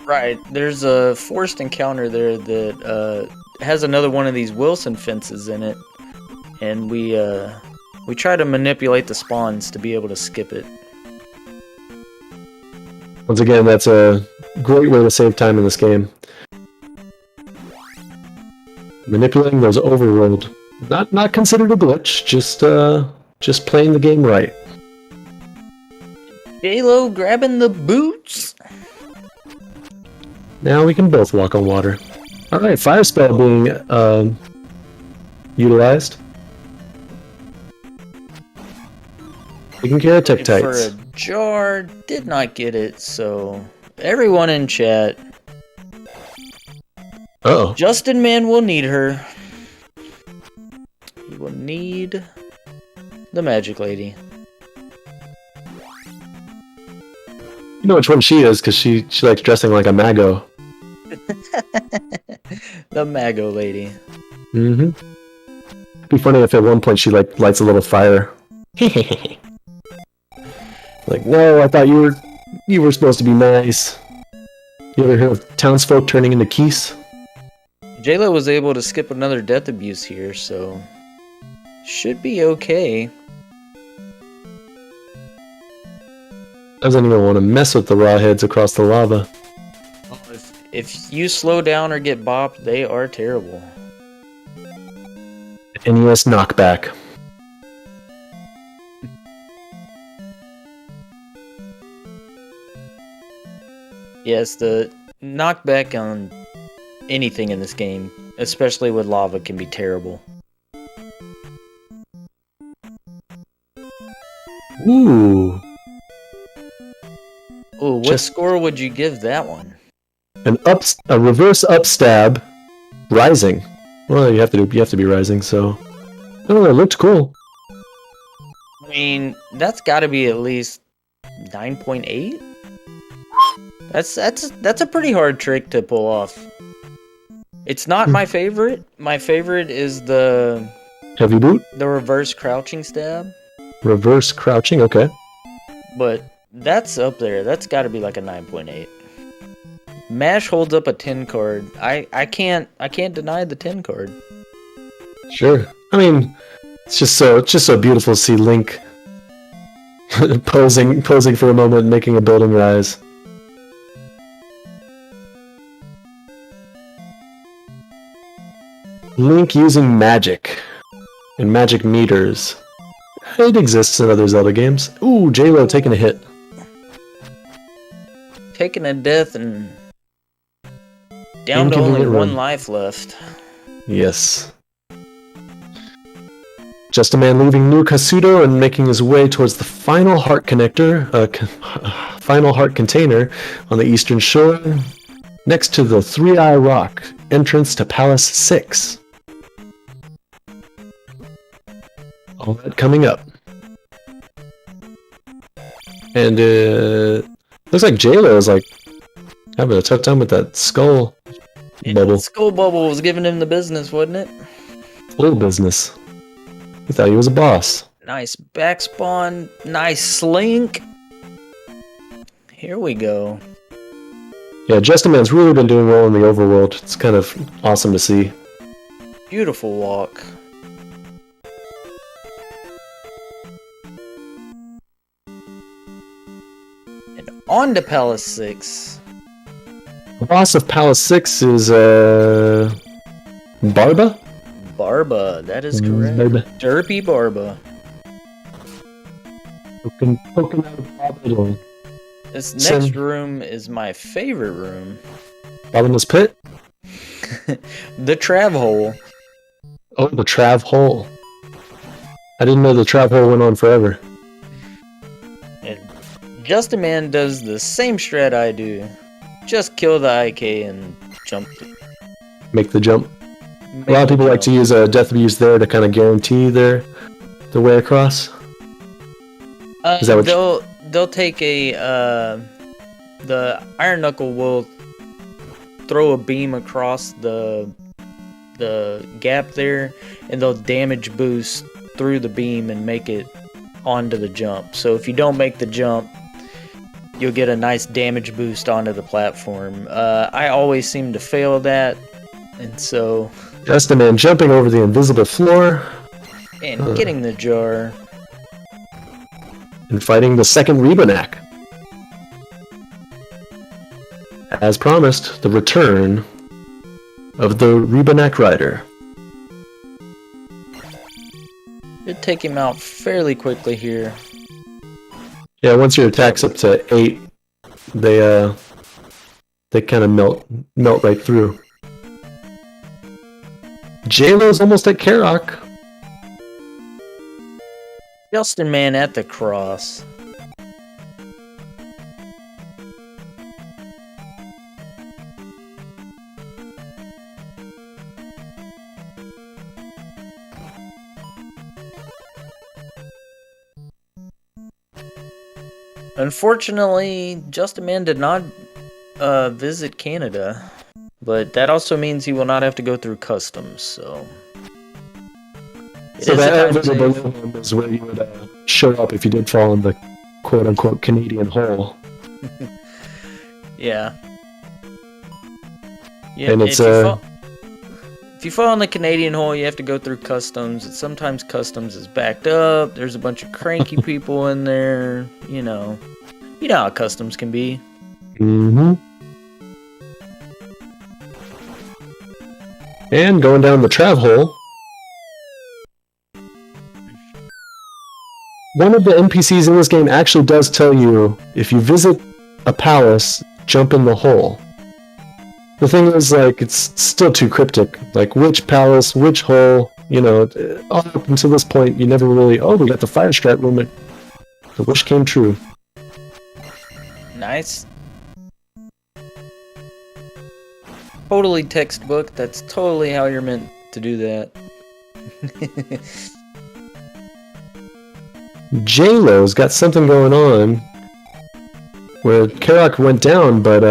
Right. There's a forced encounter there that has another one of these Wilson fences in it, and we try to manipulate the spawns to be able to skip it. Once again, that's a great way to save time in this game. Manipulating those overworld. Not considered a glitch, just playing the game right. Jaylow grabbing the boots. Now we can both walk on water. Alright, fire spell being utilized. Taking care of For Tektites. a jar, did not get it, so everyone in chat, Uh-oh. Justin Man will need her. He will need the magic lady. You know which one she is, because she likes dressing like a mago. The Mago lady. Mm-hmm. It'd be funny if at one point she lights a little fire. Like, no, I thought you were supposed to be nice. You ever hear of townsfolk turning into geese? Jaylow was able to skip another death abuse here, so should be okay. Doesn't even want to mess with the rawheads across the lava. If you slow down or get bopped, they are terrible. NES knockback. Yes, the knockback on anything in this game, especially with lava, can be terrible. Ooh. Oh, what score would you give that one? A reverse up stab, rising. Well, you have to be rising. So, I don't know. It looked cool. I mean, that's got to be at least 9.8. That's a pretty hard trick to pull off. It's not my favorite. My favorite is the Heavy boot. the reverse crouching stab, Reverse crouching. Okay. but that's up there. That's got to be like a 9.8. Mash holds up a 10 card. I can't deny the 10 card. Sure. I mean, it's just so beautiful to see Link posing for a moment, and making a building rise. Link using magic and magic meters. It exists in other Zelda games. Ooh, Jaylow taking a hit. Taking a death and down to only Inconvenient one run. life left. Yes. Just a man leaving New Kasuto and making his way towards the final heart connector, final heart container on the eastern shore, next to the Three-Eye Rock, entrance to Palace 6. All that coming up. And looks like Jaylow is like having a tough time with that skull bubble. Skull Bubble was giving him the business, wasn't it? Full business. He thought he was a boss. Nice back spawn, nice slink. Here we go. Yeah, Justin Man's really been doing well in the overworld. It's kind of awesome to see. Beautiful walk. And on to Palace 6. The boss of Palace 6 is, Barba? Barba, that is correct. Barba. Derpy Barba. Poking out of Barba. This Sim- next room is my favorite room. Bottomless pit? The Trav Hole. Oh, the Trav hole. I didn't know the Trav hole went on forever. And Justin Man does the same strat I do. Just kill the IK and jump. Make the jump. A lot of people like to use a Death Abuse there to kind of guarantee their way across. Is that what they'll take a the Iron Knuckle will throw a beam across the gap there, and they'll damage boost through the beam and make it onto the jump. So if you don't make the jump, you'll get a nice damage boost onto the platform. I always seem to fail that, and so Justin Man jumping over the invisible floor and getting the jar and fighting the second Rebanak. As promised, the return of the Rebanak Rider. It'd take him out fairly quickly here. Yeah, once your attack's up to 8, they kind of melt right through. Jaylow's almost at Karok. Justin Man at the cross. Unfortunately, Justin Man did not visit Canada, but that also means he will not have to go through customs, so... So that is where you would show up if you did fall in the quote-unquote Canadian hole. Yeah. Yeah, and it's if you fall in the Canadian hole, you have to go through customs. And sometimes customs is backed up. There's a bunch of cranky people in there. You know how customs can be. Mm-hmm. And going down the Trav hole. One of the NPCs in this game actually does tell you, if you visit a palace, jump in the hole. The thing is, like, it's still too cryptic. Like, which palace, which hole, all up until this point, you never really, we got the fire strat moment. The wish came true. Nice. Totally textbook, that's totally how you're meant to do that. Jaylow's got something going on where Karok went down, but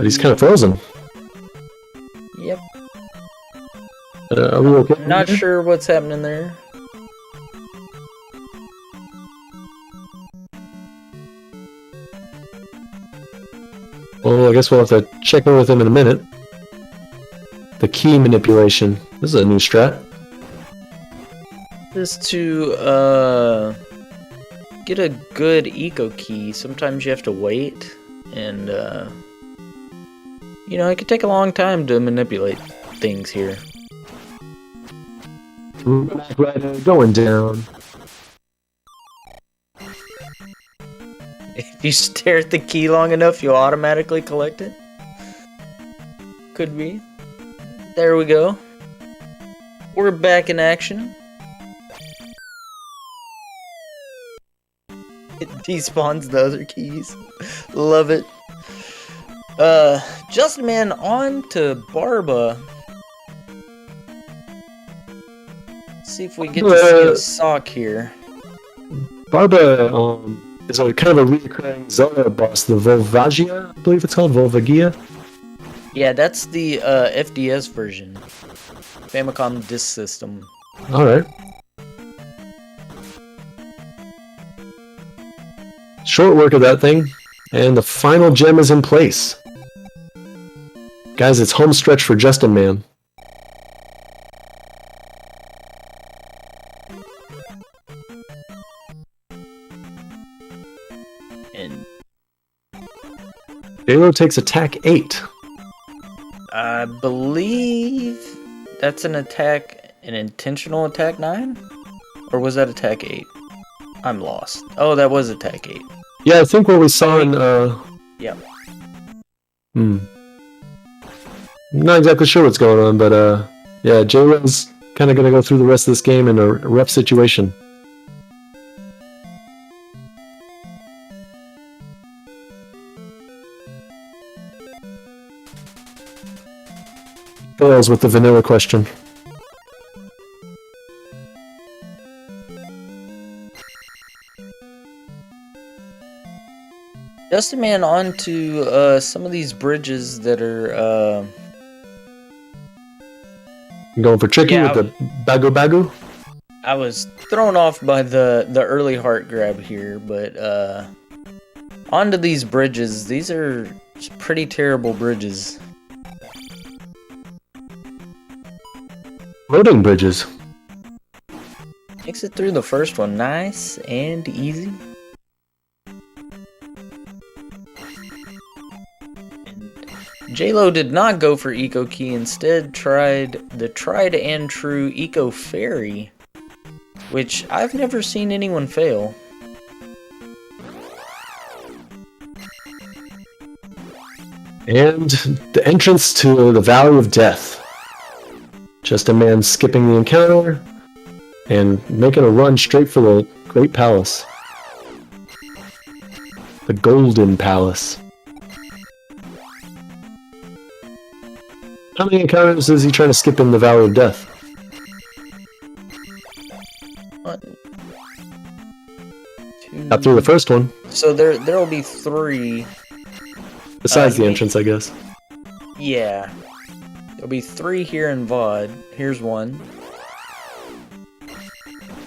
he's kind of frozen. Yep. Are we okay? I'm not sure what's happening there. Well, I guess we'll have to check in with him in a minute. The key manipulation. This is a new strat. This to get a good eco key. Sometimes you have to wait, and it could take a long time to manipulate things here. Right, going down. If you stare at the key long enough, you'll automatically collect it. Could be. There we go. We're back in action. It despawns the other keys. Love it. Justin Man on to Barba. See if we get to see a sock here. Barba is a kind of a recurring Zelda boss, the Volvagia, I believe it's called, Volvagia. Yeah, that's the FDS version. Famicom Disk System. Alright. Short work of that thing, and the final gem is in place. Guys, it's home stretch for Justin Man. And Jaylow takes attack 8. I believe that's an intentional attack 9? Or was that attack 8? I'm lost. Oh, that was attack 8. Yeah, I think what we saw in, Yep. Not exactly sure what's going on, but yeah, Jaylow's kind of going to go through the rest of this game in a rough situation. Fails with the vanilla question. Justin Man, on to some of these bridges that are Going for tricky with the Bagu Bagu? I was thrown off by the early heart grab here, but onto these bridges. These are pretty terrible bridges. Loading bridges. Makes it through the first one nice and easy. Jaylow did not go for Eco Key, instead tried the tried and true Eco Fairy, which I've never seen anyone fail. And the entrance to the Valley of Death. Just a man skipping the encounter and making a run straight for the Great Palace. The Golden Palace. How many encounters is he trying to skip in the Valley of Death? One, two. Got through the first one. So there will be 3. Besides the entrance, I guess. Yeah. There'll be 3 here in VOD. Here's one.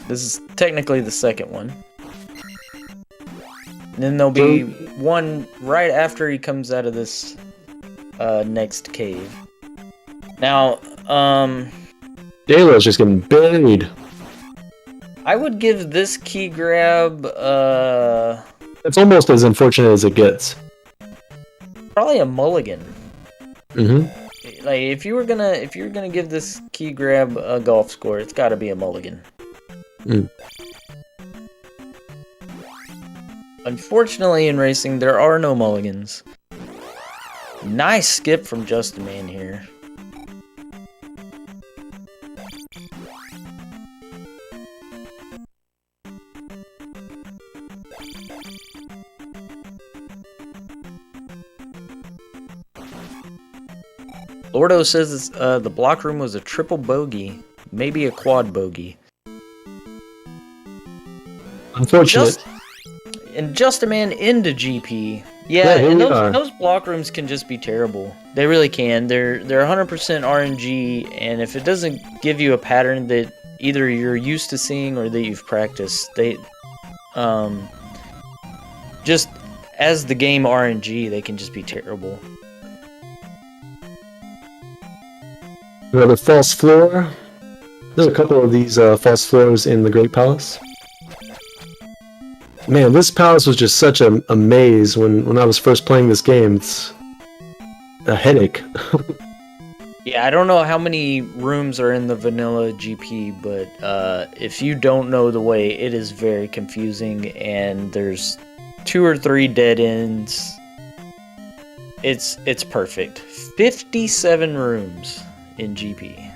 This is technically the second one. And then there'll be one right after he comes out of this next cave. Now, Jaylow's just getting buried. I would give this key grab It's almost as unfortunate as it gets. probably a mulligan. Mm-hmm. Like if you were gonna give this key grab a golf score, it's got to be a mulligan. Mm. Unfortunately, in racing, there are no mulligans. Nice skip from Justin Man here. Lordo says the block room was a triple bogey, maybe a quad bogey. Unfortunate. Just a man into GP. Yeah, and those block rooms can just be terrible. They really can. They're 100% RNG, and if it doesn't give you a pattern that either you're used to seeing or that you've practiced, they just as the game RNG, they can just be terrible. Another false floor. There's a couple of these false floors in the Great Palace. Man, this palace was just such a maze when I was first playing this game. It's a headache. Yeah, I don't know how many rooms are in the vanilla GP, but if you don't know the way, it is very confusing, and there's 2 or 3 dead ends. It's perfect. 57 rooms in GP.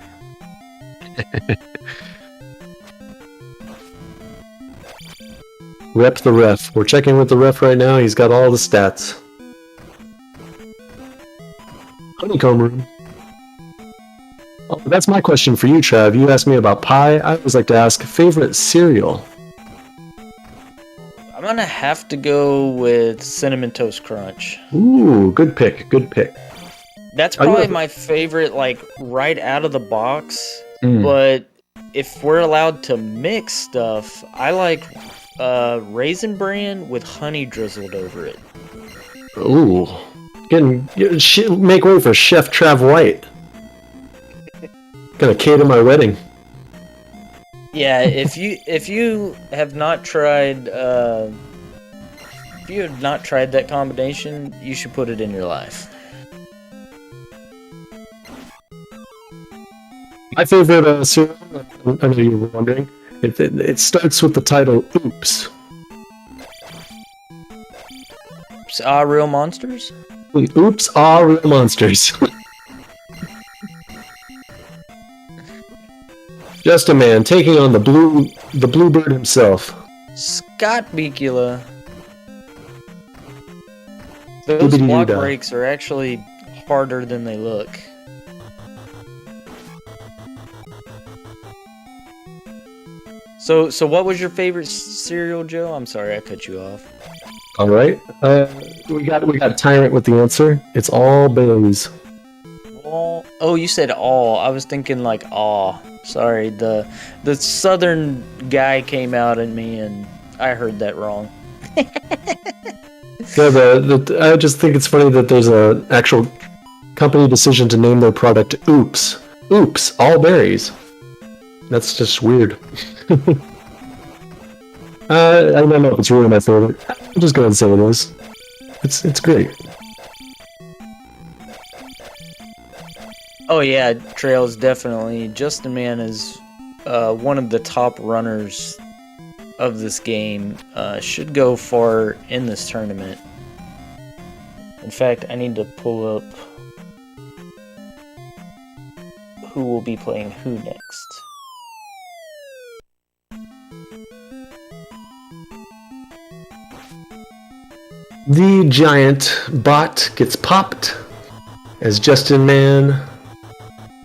Rep the ref. We're checking with the ref right now. He's got all the stats. Honeycomb room. Oh, that's my question for you, Trav. You asked me about pie. I always like to ask favorite cereal. I'm gonna have to go with Cinnamon Toast Crunch. Ooh, good pick. Good pick. That's probably my favorite, like, right out of the box. But if we're allowed to mix stuff, I like Raisin Bran with honey drizzled over it. Ooh. Make way for Chef Trav White. Gonna cater my wedding. Yeah, if you have not tried that combination, you should put it in your life. My favorite cereal, I know you were wondering, it starts with the title Oops. Real monsters? Oops, all real monsters. Just a man taking on the bluebird himself. Scott Bakula. Those block breaks are actually harder than they look. So what was your favorite cereal, Joe? I'm sorry I cut you off. All right. We got Tyrant with the answer. It's all berries. All? Oh, you said all. I was thinking like aw. Sorry, the southern guy came out in me and I heard that wrong. Yeah, I just think it's funny that there's an actual company decision to name their product Oops. Oops, all berries. That's just weird. I don't know if it's really my favorite. I'll just go ahead and say it is. It's great. Oh yeah, Trails definitely. Justin Man is one of the top runners of this game. Should go far in this tournament. In fact, I need to pull up who will be playing who next. The giant bot gets popped as Justin Man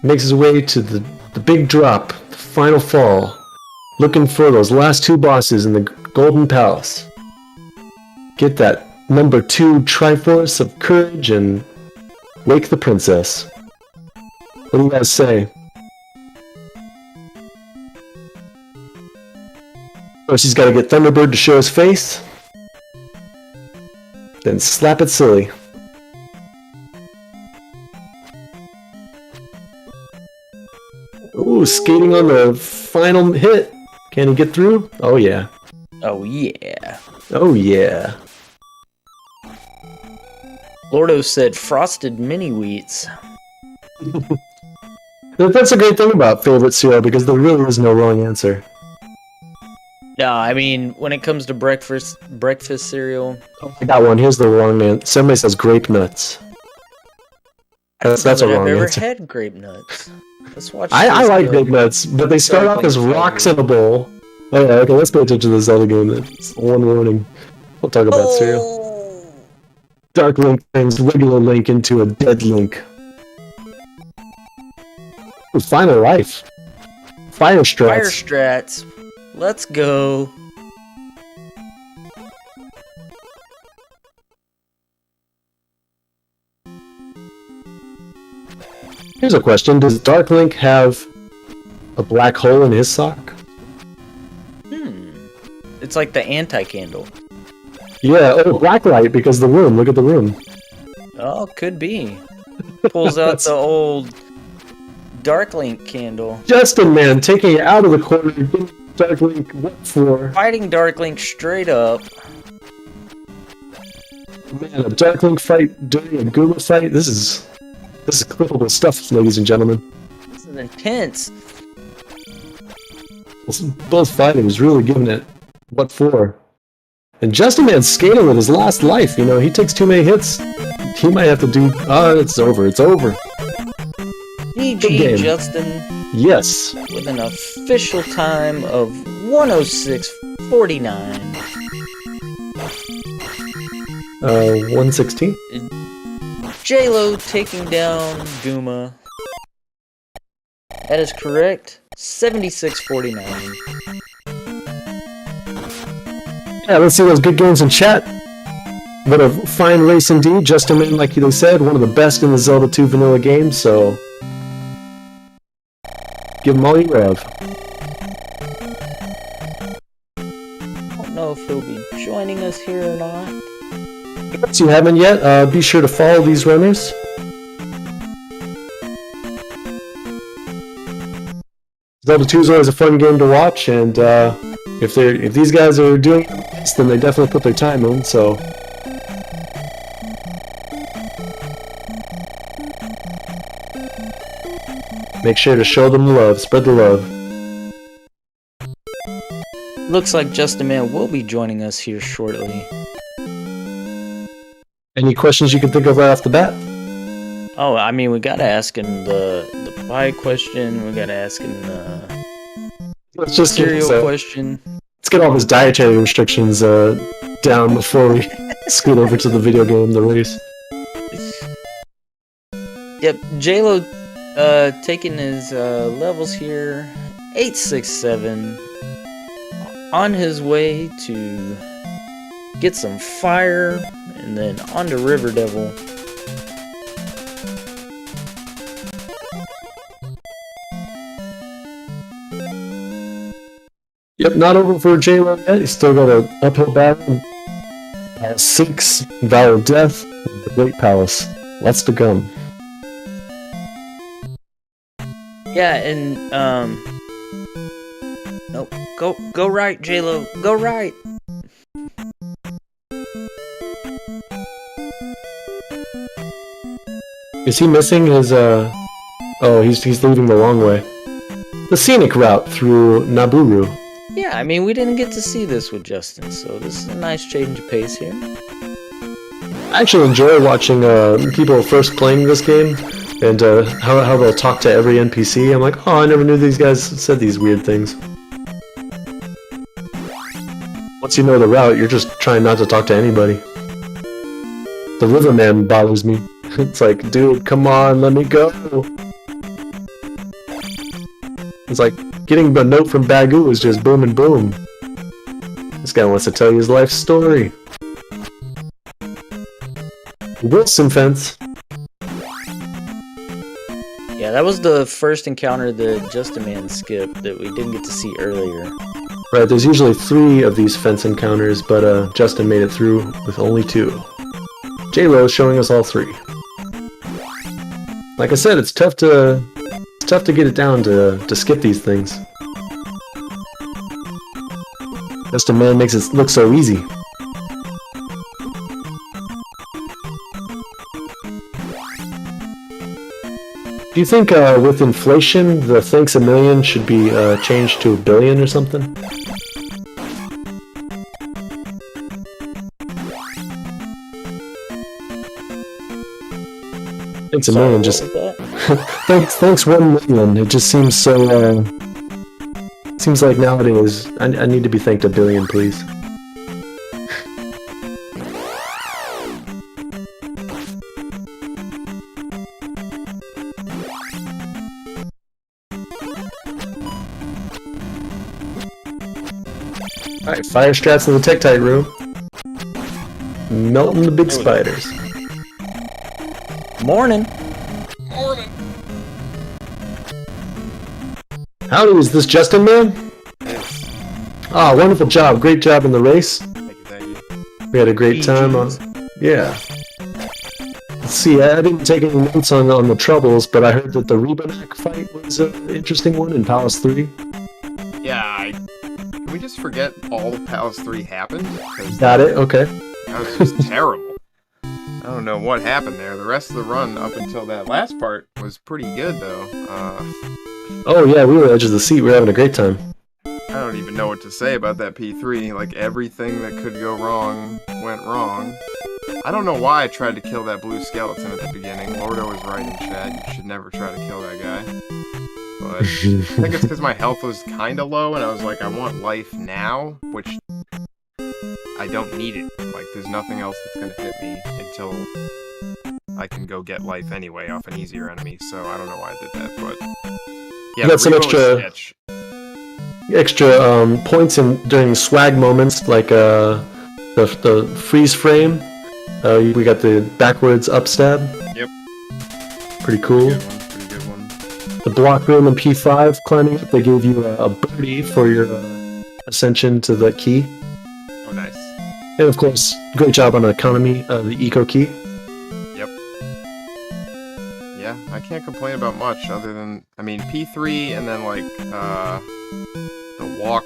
makes his way to the big drop, the final fall, looking for those last two bosses in the Golden Palace. Get that number 2 Triforce of Courage and wake the princess. What do you guys say? First he's got to get Thunderbird to show his face. Then slap it silly. Ooh, skating on the final hit. Can he get through? Oh yeah. Oh yeah. Oh yeah. Lordo said frosted mini wheats. That's a great thing about favorite cereal because there really is no wrong answer. No, I mean, when it comes to breakfast cereal... I got one. Here's the wrong man. Somebody says grape nuts. That's a wrong answer. I've never had grape nuts. Let's watch. I like grape nuts, but they start off as rocks in a bowl. Oh, yeah, okay, let's pay attention to the Zelda game. It's one warning. We'll talk about cereal. Dark Link turns regular Link into a dead Link. Ooh, final life. Fire strats. Fire strats. Let's go. Here's a question. Does Dark Link have a black hole in his sock? It's like the anti-candle. Yeah, oh, blacklight because the room. Look at the room. Oh, could be. Pulls out the old Dark Link candle. Justin, man, taking it out of the corner. Dark Link, what for? Fighting Dark Link straight up. Man, a Dark Link fight during a Google fight? This is clippable stuff, ladies and gentlemen. This is intense. Both fighters really giving it what for. And Justin Man's skating with his last life, you know, he takes too many hits. He might have to do... it's over, it's over. GG, Justin. Yes. With an official time of 106.49. 116? Jaylow taking down Guma. That is correct. 76.49. Yeah, let's see those good games in chat. What a fine race indeed. Justin Man, like they said, one of the best in the Zelda 2 vanilla games, so... give him all you have. I don't know if he'll be joining us here or not. If you haven't yet, be sure to follow these runners. Zelda 2 is always a fun game to watch, and if these guys are doing this, then they definitely put their time in, so... make sure to show them love, spread the love. Looks like Justin Man will be joining us here shortly. Any questions you can think of right off the bat? Oh, I mean, we gotta ask him the pie question, we gotta ask him Let's just cereal question. Let's get all these dietary restrictions down before we scoot over to the video game, the race. Yep, Jaylow taking his levels here. 867. On his way to get some fire, and then on to River Devil. Yep, not over for Jaylow yet. He's still got an uphill battle. Palace 6, Vow of Death, the Great Palace. Lots to come. Yeah, and no, go right, Jaylow, go right. Is he missing his oh, he's leading the wrong way. The scenic route through Naburu. Yeah, I mean, we didn't get to see this with Justin, so this is a nice change of pace here. I actually enjoy watching people first playing this game and how they'll talk to every NPC. I'm like, oh, I never knew these guys said these weird things. Once you know the route, you're just trying not to talk to anybody. The Riverman bothers me. It's like, dude, come on, let me go. It's like, getting a note from Bagu is just boom and boom. This guy wants to tell you his life story. Wilson fence. Yeah, that was the first encounter that Justin Man skipped that we didn't get to see earlier. Right, there's usually 3 of these fence encounters, but Justin made it through with only 2. Jaylow is showing us all 3. Like I said, it's tough to get it down to skip these things. Justin Man makes it look so easy. Do you think with inflation, the thanks a million should be changed to a billion or something? Thanks a million, just thanks 1 million. It just seems so. Seems like nowadays I need to be thanked a billion, please. Alright, fire strats in the Tektite room. Melting the big spiders. Morning. Howdy, is this Justin Man? Yes. Ah, wonderful job. Great job in the race. Thank you. We had a great time on. Yeah. Let's see, I didn't take any notes on the troubles, but I heard that the Rebanak fight was an interesting one in Palace 3. Yeah, can we just forget all of Palace 3 happened? Got it? Okay. That was just terrible. I don't know what happened there. The rest of the run up until that last part was pretty good, though. Oh yeah, we were edge of the seat. We were having a great time. I don't even know what to say about that P3. Like, everything that could go wrong went wrong. I don't know why I tried to kill that blue skeleton at the beginning. Lordo was right in chat. You should never try to kill that guy. But I think it's because my health was kind of low, and I was like, I want life now, which I don't need it. Like, there's nothing else that's going to hit me until I can go get life anyway off an easier enemy, so I don't know why I did that, but yeah, you got some extra points during swag moments, like the freeze frame. We got the backwards up stab. Yep. Pretty cool. Pretty good one. The block room in P5 climbing up, they gave you a birdie for your ascension to the key. Oh, nice. And of course, great job on economy, the eco key. Yep. Yeah, I can't complain about much other than, I mean, P3 and then, like, the walk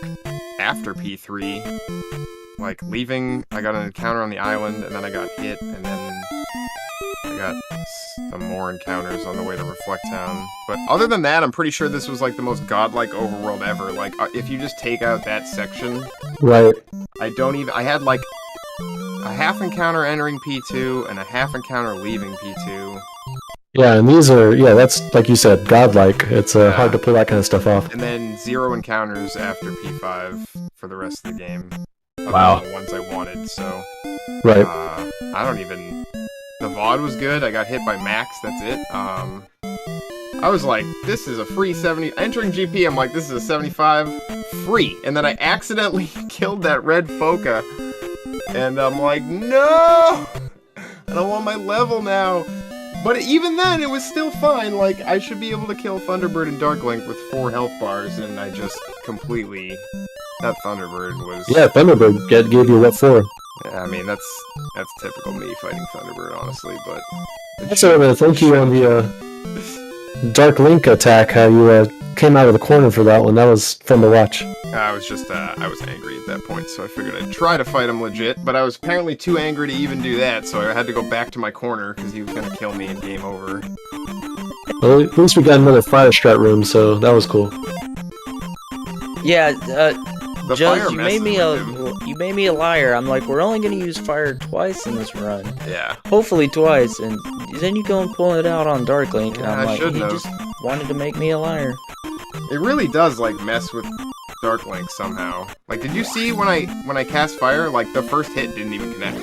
after P3. Like, leaving, I got an encounter on the island, and then I got hit, and then I got some more encounters on the way to Reflect Town. But other than that, I'm pretty sure this was, like, the most godlike overworld ever. Like, if you just take out that section... Right. I had, like, a half encounter entering P2, and a half encounter leaving P2. Yeah, and these are, that's, like you said, godlike. It's hard to pull that kind of stuff off. And then 0 encounters after P5 for the rest of the game. Wow. The ones I wanted, so... Right. I don't even... The VOD was good, I got hit by Max, that's it. I was like, this is a free 70... Entering GP, I'm like, this is a 75 free. And then I accidentally killed that red Foca. And I'm like, no! I don't want my level now. But even then, it was still fine. Like, I should be able to kill Thunderbird and Darklink with 4 health bars, and I just completely... That Thunderbird was... Yeah, Thunderbird gave you what for? I mean, that's typical me fighting Thunderbird, honestly, but... That's all right, thank you on the Darklink attack, how you came out of the corner for that one. That was fun to watch. I was just, I was angry at that point, so I figured I'd try to fight him legit, but I was apparently too angry to even do that, so I had to go back to my corner, because he was gonna kill me and game over. Well, at least we got another fire strat room, so that was cool. Yeah, The Judge, fire you made me a liar. I'm like, we're only gonna use fire twice in this run. Yeah. Hopefully twice, and then you go and pull it out on Darklink, and Yeah, I'm I like, should he have. just wanted to make me a liar. It really does, like, mess with Darklink somehow. Like, did you see when I cast fire, like, the first hit didn't even connect?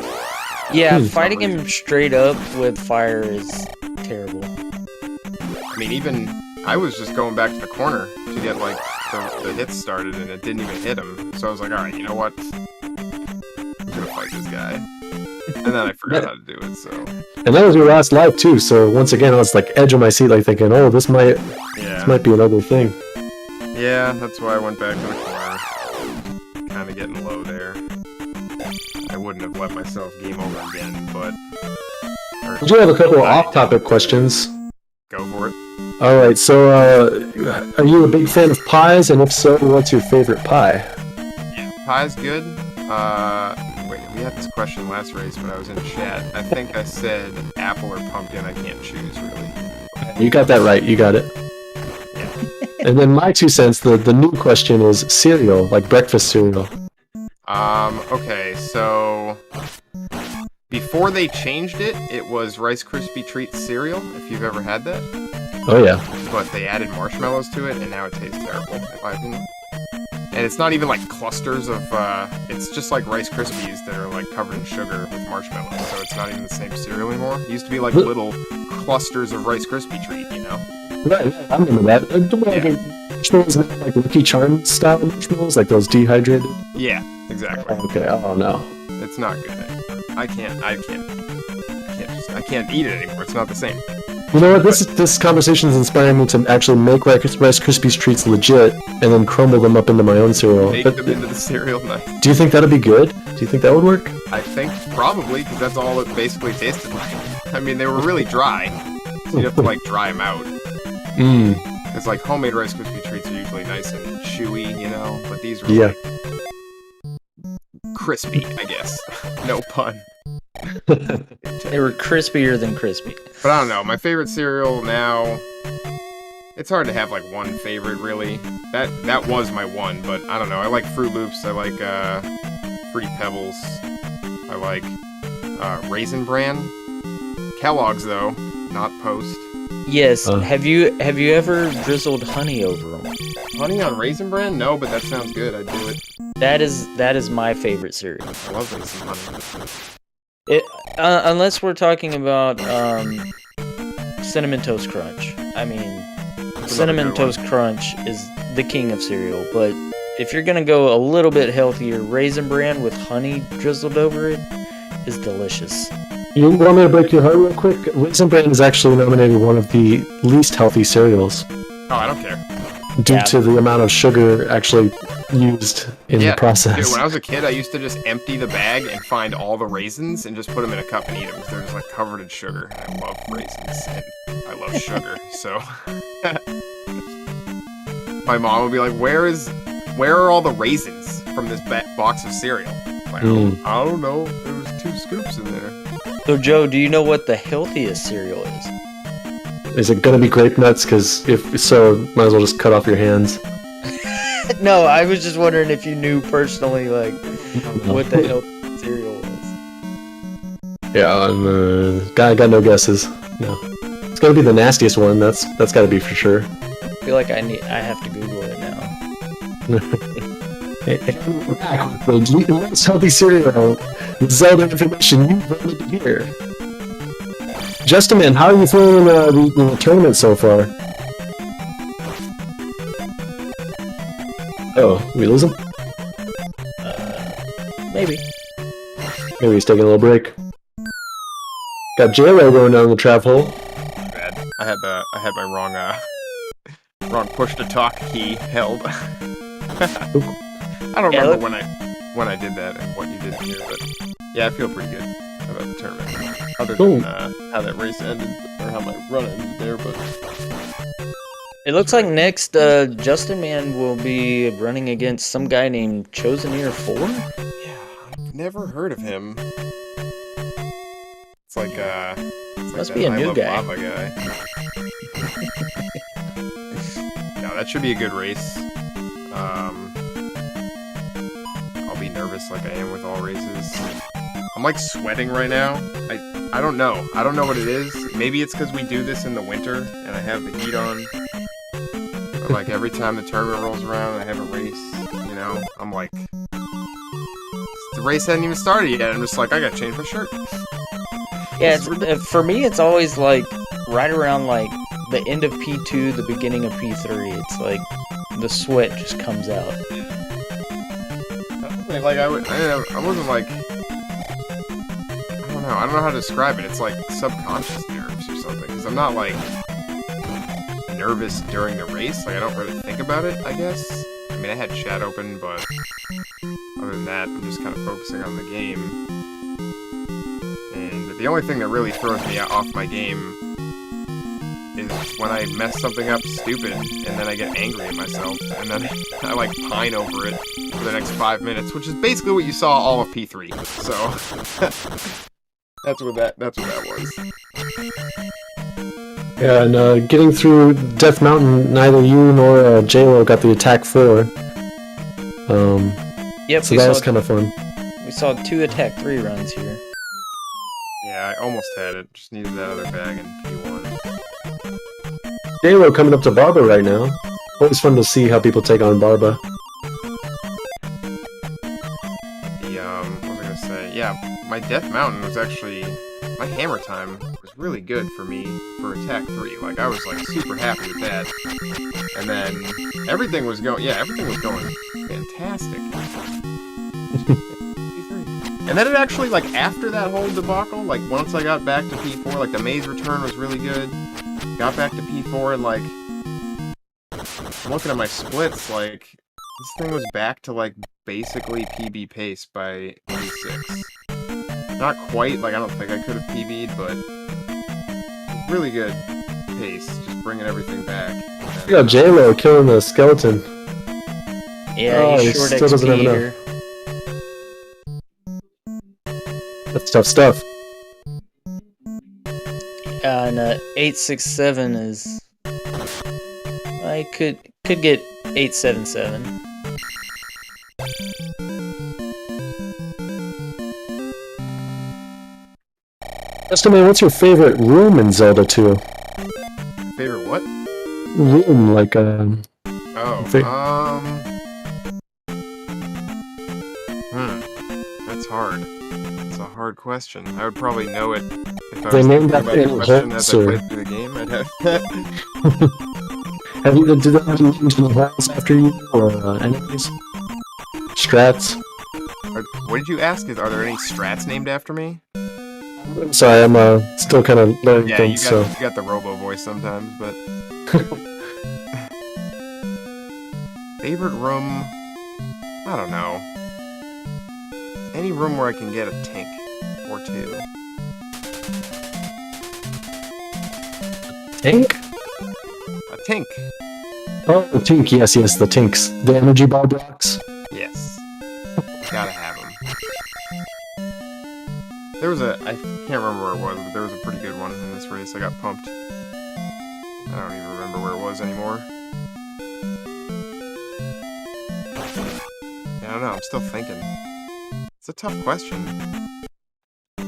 Yeah, fighting him straight up with fire is terrible. I mean, even, I was just going back to the corner to get, like, the hits started, and it didn't even hit him. So I was like, alright, you know what? I'm gonna fight this guy. And then I forgot how to do it, so... And that was your last life, too, so once again, I was, like, edge of my seat, like, thinking, oh, this might be another thing. Yeah, that's why I went back to the corner. Kinda getting low there. I wouldn't have let myself game over again, but... I do have a couple of off-topic questions. Go for it. Alright, so, are you a big fan of pies, and if so, what's your favorite pie? Yeah, pie's good. Wait, we had this question last race, but I was in chat. I think I said apple or pumpkin, I can't choose, really. You got that right, you got it. Yeah. And then my 2 cents, the new question is cereal, like breakfast cereal. Okay, so... Before they changed it, it was Rice Krispie Treats cereal, if you've ever had that. Oh yeah. But they added marshmallows to it, and now it tastes terrible, in my opinion. And it's not even like clusters of, it's just like Rice Krispies that are like covered in sugar with marshmallows, so it's not even the same cereal anymore. It used to be like little clusters of Rice Krispie treat, you know? Right, I remember that. Marshmallows, like Lucky Charms style marshmallows, like those dehydrated? Yeah, exactly. Okay, oh no. It's not good anymore. I can't eat it anymore. It's not the same. You know what? This conversation is inspiring me to actually make Rice Krispies treats legit, and then crumble them up into my own cereal. Make them into the cereal. Nice. Do you think that'd be good? Do you think that would work? I think probably, because that's all it basically tasted like. I mean, they were really dry, so you have to like dry them out. Mmm. It's like homemade Rice Krispie treats are usually nice and chewy, you know, but these were like crispy, I guess. No pun. They were crispier than crispy. But I don't know, my favorite cereal now... It's hard to have, like, one favorite, really. That was my one, but I don't know. I like Fruit Loops, I like, Fruity Pebbles. I like, Raisin Bran. Kellogg's, though, not Post. Yes, have you ever drizzled honey over them? Honey on Raisin Bran? No, but that sounds good, I'd do it. That is my favorite cereal. I love me some honey. Unless we're talking about Cinnamon Toast Crunch. I mean, Cinnamon Toast Crunch is the king of cereal, but if you're gonna go a little bit healthier, Raisin Bran with honey drizzled over it is delicious. You want me to break your heart real quick? Raisin Bran is actually nominated one of the least healthy cereals. Oh, I don't care. Due to the amount of sugar actually used in the process. Dude, when I was a kid, I used to just empty the bag and find all the raisins and just put them in a cup and eat them, because they're just like covered in sugar. I love raisins, and I love sugar, so... My mom would be like, where are all the raisins from this box of cereal? Like, I don't know, there was 2 scoops in there. So Joe, do you know what the healthiest cereal is? Is it gonna be grape nuts? Because if so, might as well just cut off your hands. No, I was just wondering if you knew personally, like, what the healthiest cereal was. Yeah, I got no guesses. No. It's gotta be the nastiest one. That's gotta be for sure. I feel like I have to Google it now. And we're back with the Least Healthy Cereal, the Zelda information you voted here. Justin, man, how are you feeling in the tournament so far? Oh, we lose him? Maybe. Maybe he's taking a little break. Got Jaylow going down the trap hole. Bad. I had my wrong push to talk key held. I don't remember when I did that and what you did here, but yeah, I feel pretty good about the tournament. Other than how that race ended or how my run ended there, but It looks like next Justin Man will be running against some guy named Choseneer4. yeah, I've never heard of him. It's like Must that be a I new Love guy. Lava guy. No, that should be a good race. I'll be nervous like I am with all races. I'm like sweating right now. I don't know. I don't know what it is. Maybe it's because we do this in the winter and I have the heat on. But like every time the tournament rolls around and I have a race, you know, I'm like, the race hadn't even started yet. I'm just like, I gotta change my shirt. Yeah, for me, it's always like right around like the end of P2, the beginning of P3. It's like the sweat just comes out. Like I wasn't like, I don't know how to describe it. It's like subconscious nerves or something. Because I'm not like nervous during the race. Like I don't really think about it, I guess. I mean, I had chat open, but other than that, I'm just kind of focusing on the game. And the only thing that really throws me off my game is when I mess something up stupid, and then I get angry at myself, and then I like pine over it for the next 5 minutes, which is basically what you saw all of P3. So that's what that was. Yeah, and getting through Death Mountain, neither you nor Jaylow got the attack 4. Yep, So that was kind of fun. We saw 2 attack 3 runs here. Yeah, I almost had it. Just needed that other bag in P1. Jaylow coming up to Barba right now. Always fun to see how people take on Barba. What was I gonna say? Yeah, my Death Mountain was actually, my hammer time was really good for me for attack 3. Like, I was like super happy with that. And then everything was going fantastic. And then it actually, like, after that whole debacle, like, once I got back to P4, like, the maze return was really good. Got back to P4, and, like, I'm looking at my splits, like, this thing was back to, like, basically PB pace by P6. Not quite, like, I don't think I could have PB'd, but really good pace, just bringing everything back. You got Jaylow killing the skeleton. Yeah, he's short still doesn't have XP enough. here. That's tough stuff. And 867 is... I could get 877. Justin, man, what's your favorite room in Zelda 2? Favorite what? Room, like, That's hard. It's a hard question. I would probably know it if I They was named thinking that about the in question as I Hulk, played through the game. I'd have did they have names in the halls after you, or enemies? Strats? What did you ask? Are there any strats named after me? I'm sorry, I'm still kind of learning Yeah, things, so... you got the robo voice sometimes, but... Favorite room? I don't know. Any room where I can get a tink or 2. Tink? A tink! Oh, the Tink, yes, the Tinks. The energy bar blocks? Yes. Gotta have them. There was I can't remember where it was, but there was a pretty good one in this race. I got pumped. I don't even remember where it was anymore. Yeah, I don't know, I'm still thinking. It's a tough question.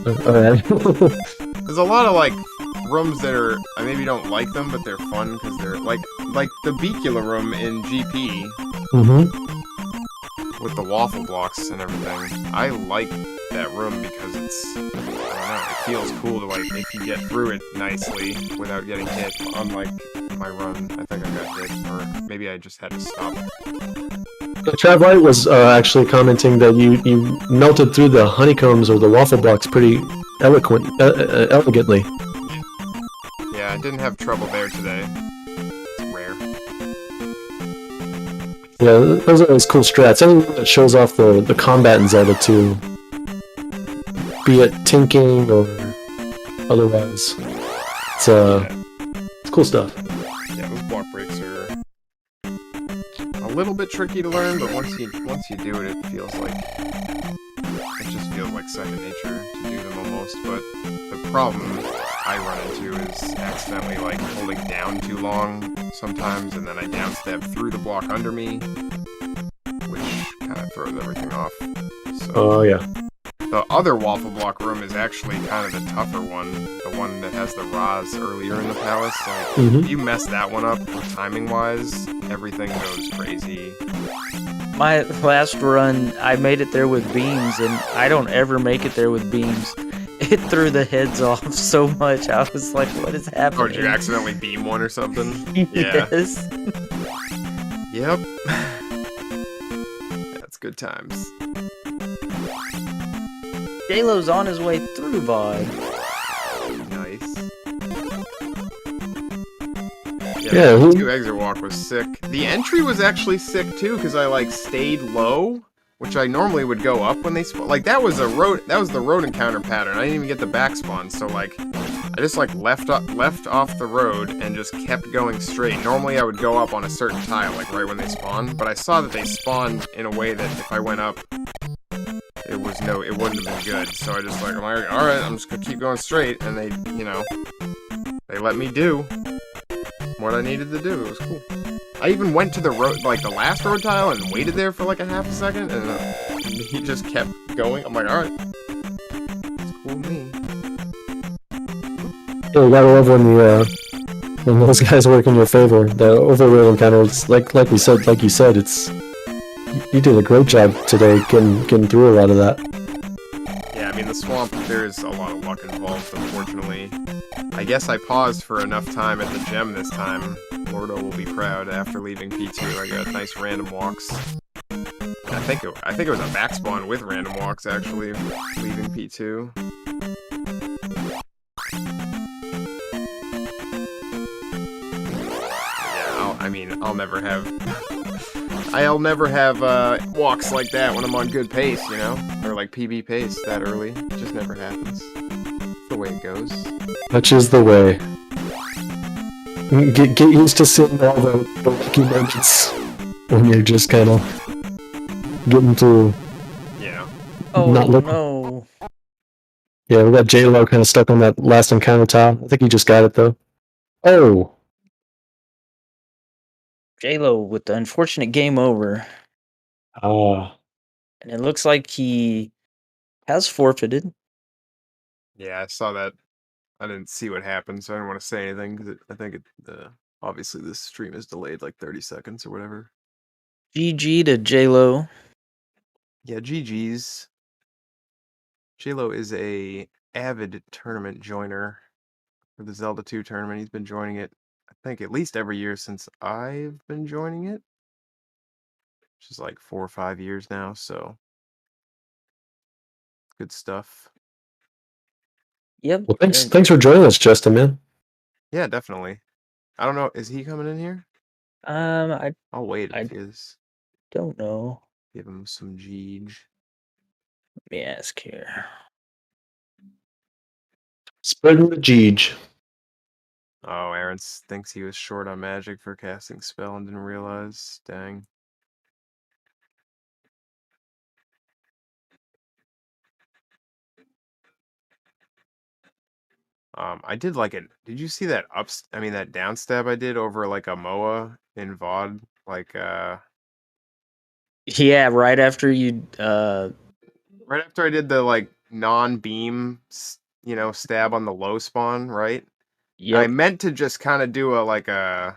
Alright. There's a lot of, like, rooms that are I maybe don't like them, but they're fun because they're like the Beacula room in GP with the waffle blocks and everything. I like that room because it's I don't know, it feels cool to like if you get through it nicely without getting hit. Unlike my run, I think I got hit, or maybe I just had to stop. Travlight was actually commenting that you melted through the honeycombs or the waffle blocks pretty elegantly. Yeah, I didn't have trouble there today. It's rare. Yeah, those are always cool strats. Anything that shows off the combat in Zelda 2, be it tinking or otherwise, it's cool stuff. Yeah, those block breaks are a little bit tricky to learn, but once you do it, it just feels like second nature to do them almost. But the problem I run into is accidentally like holding down too long sometimes, and then I down stab through the block under me, which kind of throws everything off. So Oh yeah. the other waffle block room is actually kind of the tougher one, the one that has the Raz earlier in the palace. Like, if you mess that one up timing-wise, everything goes crazy. My last run, I made it there with beams, and I don't ever make it there with beams. It threw the heads off so much. I was like, what is happening? Or did you accidentally beam one or something? Yes. Yep. That's good times. Jaylow's on his way through, bud. Nice. Yeah, the 2 exit walk was sick. The entry was actually sick too, because I like stayed low, which I normally would go up when they spawn. Like that was the road encounter pattern. I didn't even get the back spawn, so like I just like left off the road and just kept going straight. Normally I would go up on a certain tile, like right when they spawn, but I saw that they spawned in a way that if I went up, it wouldn't have been good. So I just like, alright, I'm just gonna keep going straight, and they let me do what I needed to do. It was cool. I even went to the road, like the last road tile, and waited there for like a half a second, and he just kept going. I'm like, alright, it's cool with me. Yeah, you gotta love when those guys work in your favor. The overroad encounters, like you said, you did a great job today getting through a lot of that. Yeah, I mean the swamp, there's a lot of luck involved, unfortunately. I guess I paused for enough time at the gem this time. Lordo will be proud. After leaving P2, I got nice random walks. I think it was a back spawn with random walks, actually, leaving P2. Yeah, I'll never have... I'll never have walks like that when I'm on good pace, you know? Or like PB pace that early. It just never happens. It's the way it goes. Such is the way. Get used to seeing all the lucky moments when you're just kind of getting through. Yeah. Oh, not looking. no. Yeah, we got Jaylow kind of stuck on that last encounter tile. I think he just got it though. Oh. Jaylow with the unfortunate game over. Ah. And it looks like he has forfeited. Yeah, I saw that. I didn't see what happened, so I didn't want to say anything, because I think obviously this stream is delayed like 30 seconds or whatever. GG to Jaylow. Yeah, GG's. Jaylow is a avid tournament joiner for the Zelda 2 tournament. He's been joining it, I think, at least every year since I've been joining it, which is like 4 or 5 years now, so good stuff. Yep. Well, thanks for joining us, Justin, man. Yeah, definitely. I don't know, is he coming in here? I'll wait if he is. don't know. Give him some Jeej. Let me ask here. Spreading the Jeej. Oh, Aaron thinks he was short on magic for casting spell and didn't realize. Dang. I did like it. Did you see that that down stab I did over like a MOA in VOD? Like, Yeah, right after you, right after I did the like non-beam, stab on the low spawn, right? Yep. meant to just kind of do a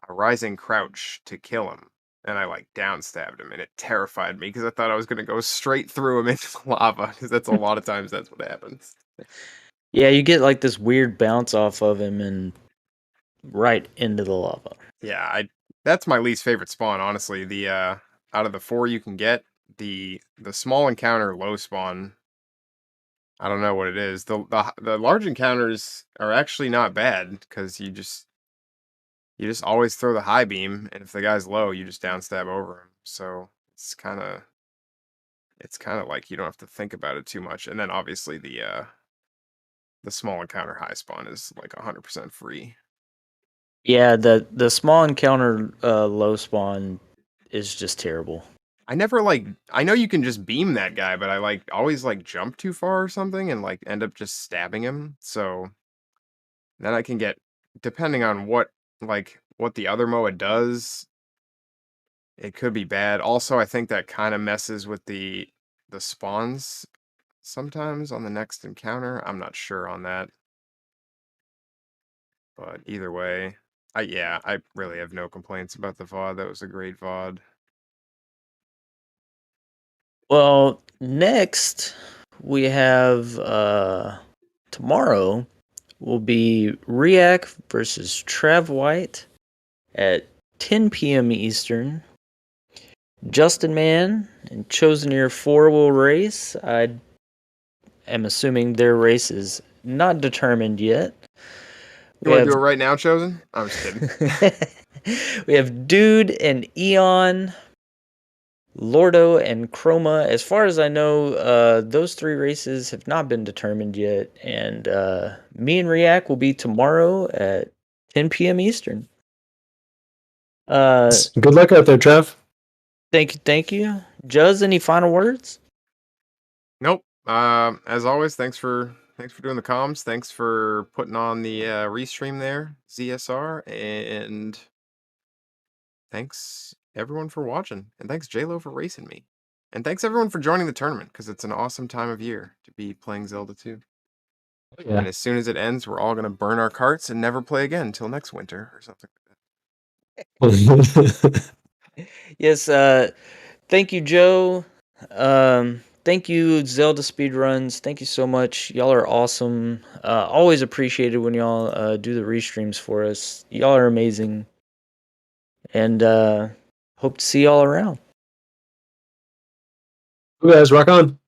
rising crouch to kill him, and I like down stabbed him, and it terrified me because I thought I was gonna go straight through him into the lava. Because that's a lot of times that's what happens. Yeah, you get like this weird bounce off of him and right into the lava. Yeah, that's my least favorite spawn, honestly. The out of the 4 you can get, the small encounter low spawn, I don't know what it is. The large encounters are actually not bad because you just always throw the high beam, and if the guy's low, you just downstab over him. So it's kind of like you don't have to think about it too much. And then obviously the small encounter high spawn is like 100% free. Yeah, the small encounter low spawn is just terrible. I never I know you can just beam that guy, but I always jump too far or something and end up just stabbing him. So then I can get, depending on what the other MOA does, it could be bad. Also, I think that kind of messes with the spawns sometimes on the next encounter. I'm not sure on that. But either way, I really have no complaints about the VOD. That was a great VOD. Well, next we have tomorrow will be React versus Trav White at 10 p.m. Eastern. Justin Man and Chosen Ear 4 will race. I am assuming their race is not determined yet. You want to do it right now, Chosen? I'm just kidding. We have Dude and Eon, Lordo and Chroma. As far as I know, those 3 races have not been determined yet. And me and React will be tomorrow at 10 p.m. Eastern. Good luck out there, Trev. Thank you. Juz, any final words? Nope. As always, thanks for doing the comms. Thanks for putting on the restream there, ZSR, and thanks everyone for watching, and thanks Jaylow for racing me, and thanks everyone for joining the tournament because it's an awesome time of year to be playing Zelda 2. Yeah. And as soon as it ends, we're all gonna burn our carts and never play again until next winter or something. Yes, thank you, Joe. Thank you, Zelda Speedruns. Thank you so much. Y'all are awesome. Always appreciated when y'all do the restreams for us. Y'all are amazing. And hope to see y'all around. You guys rock on.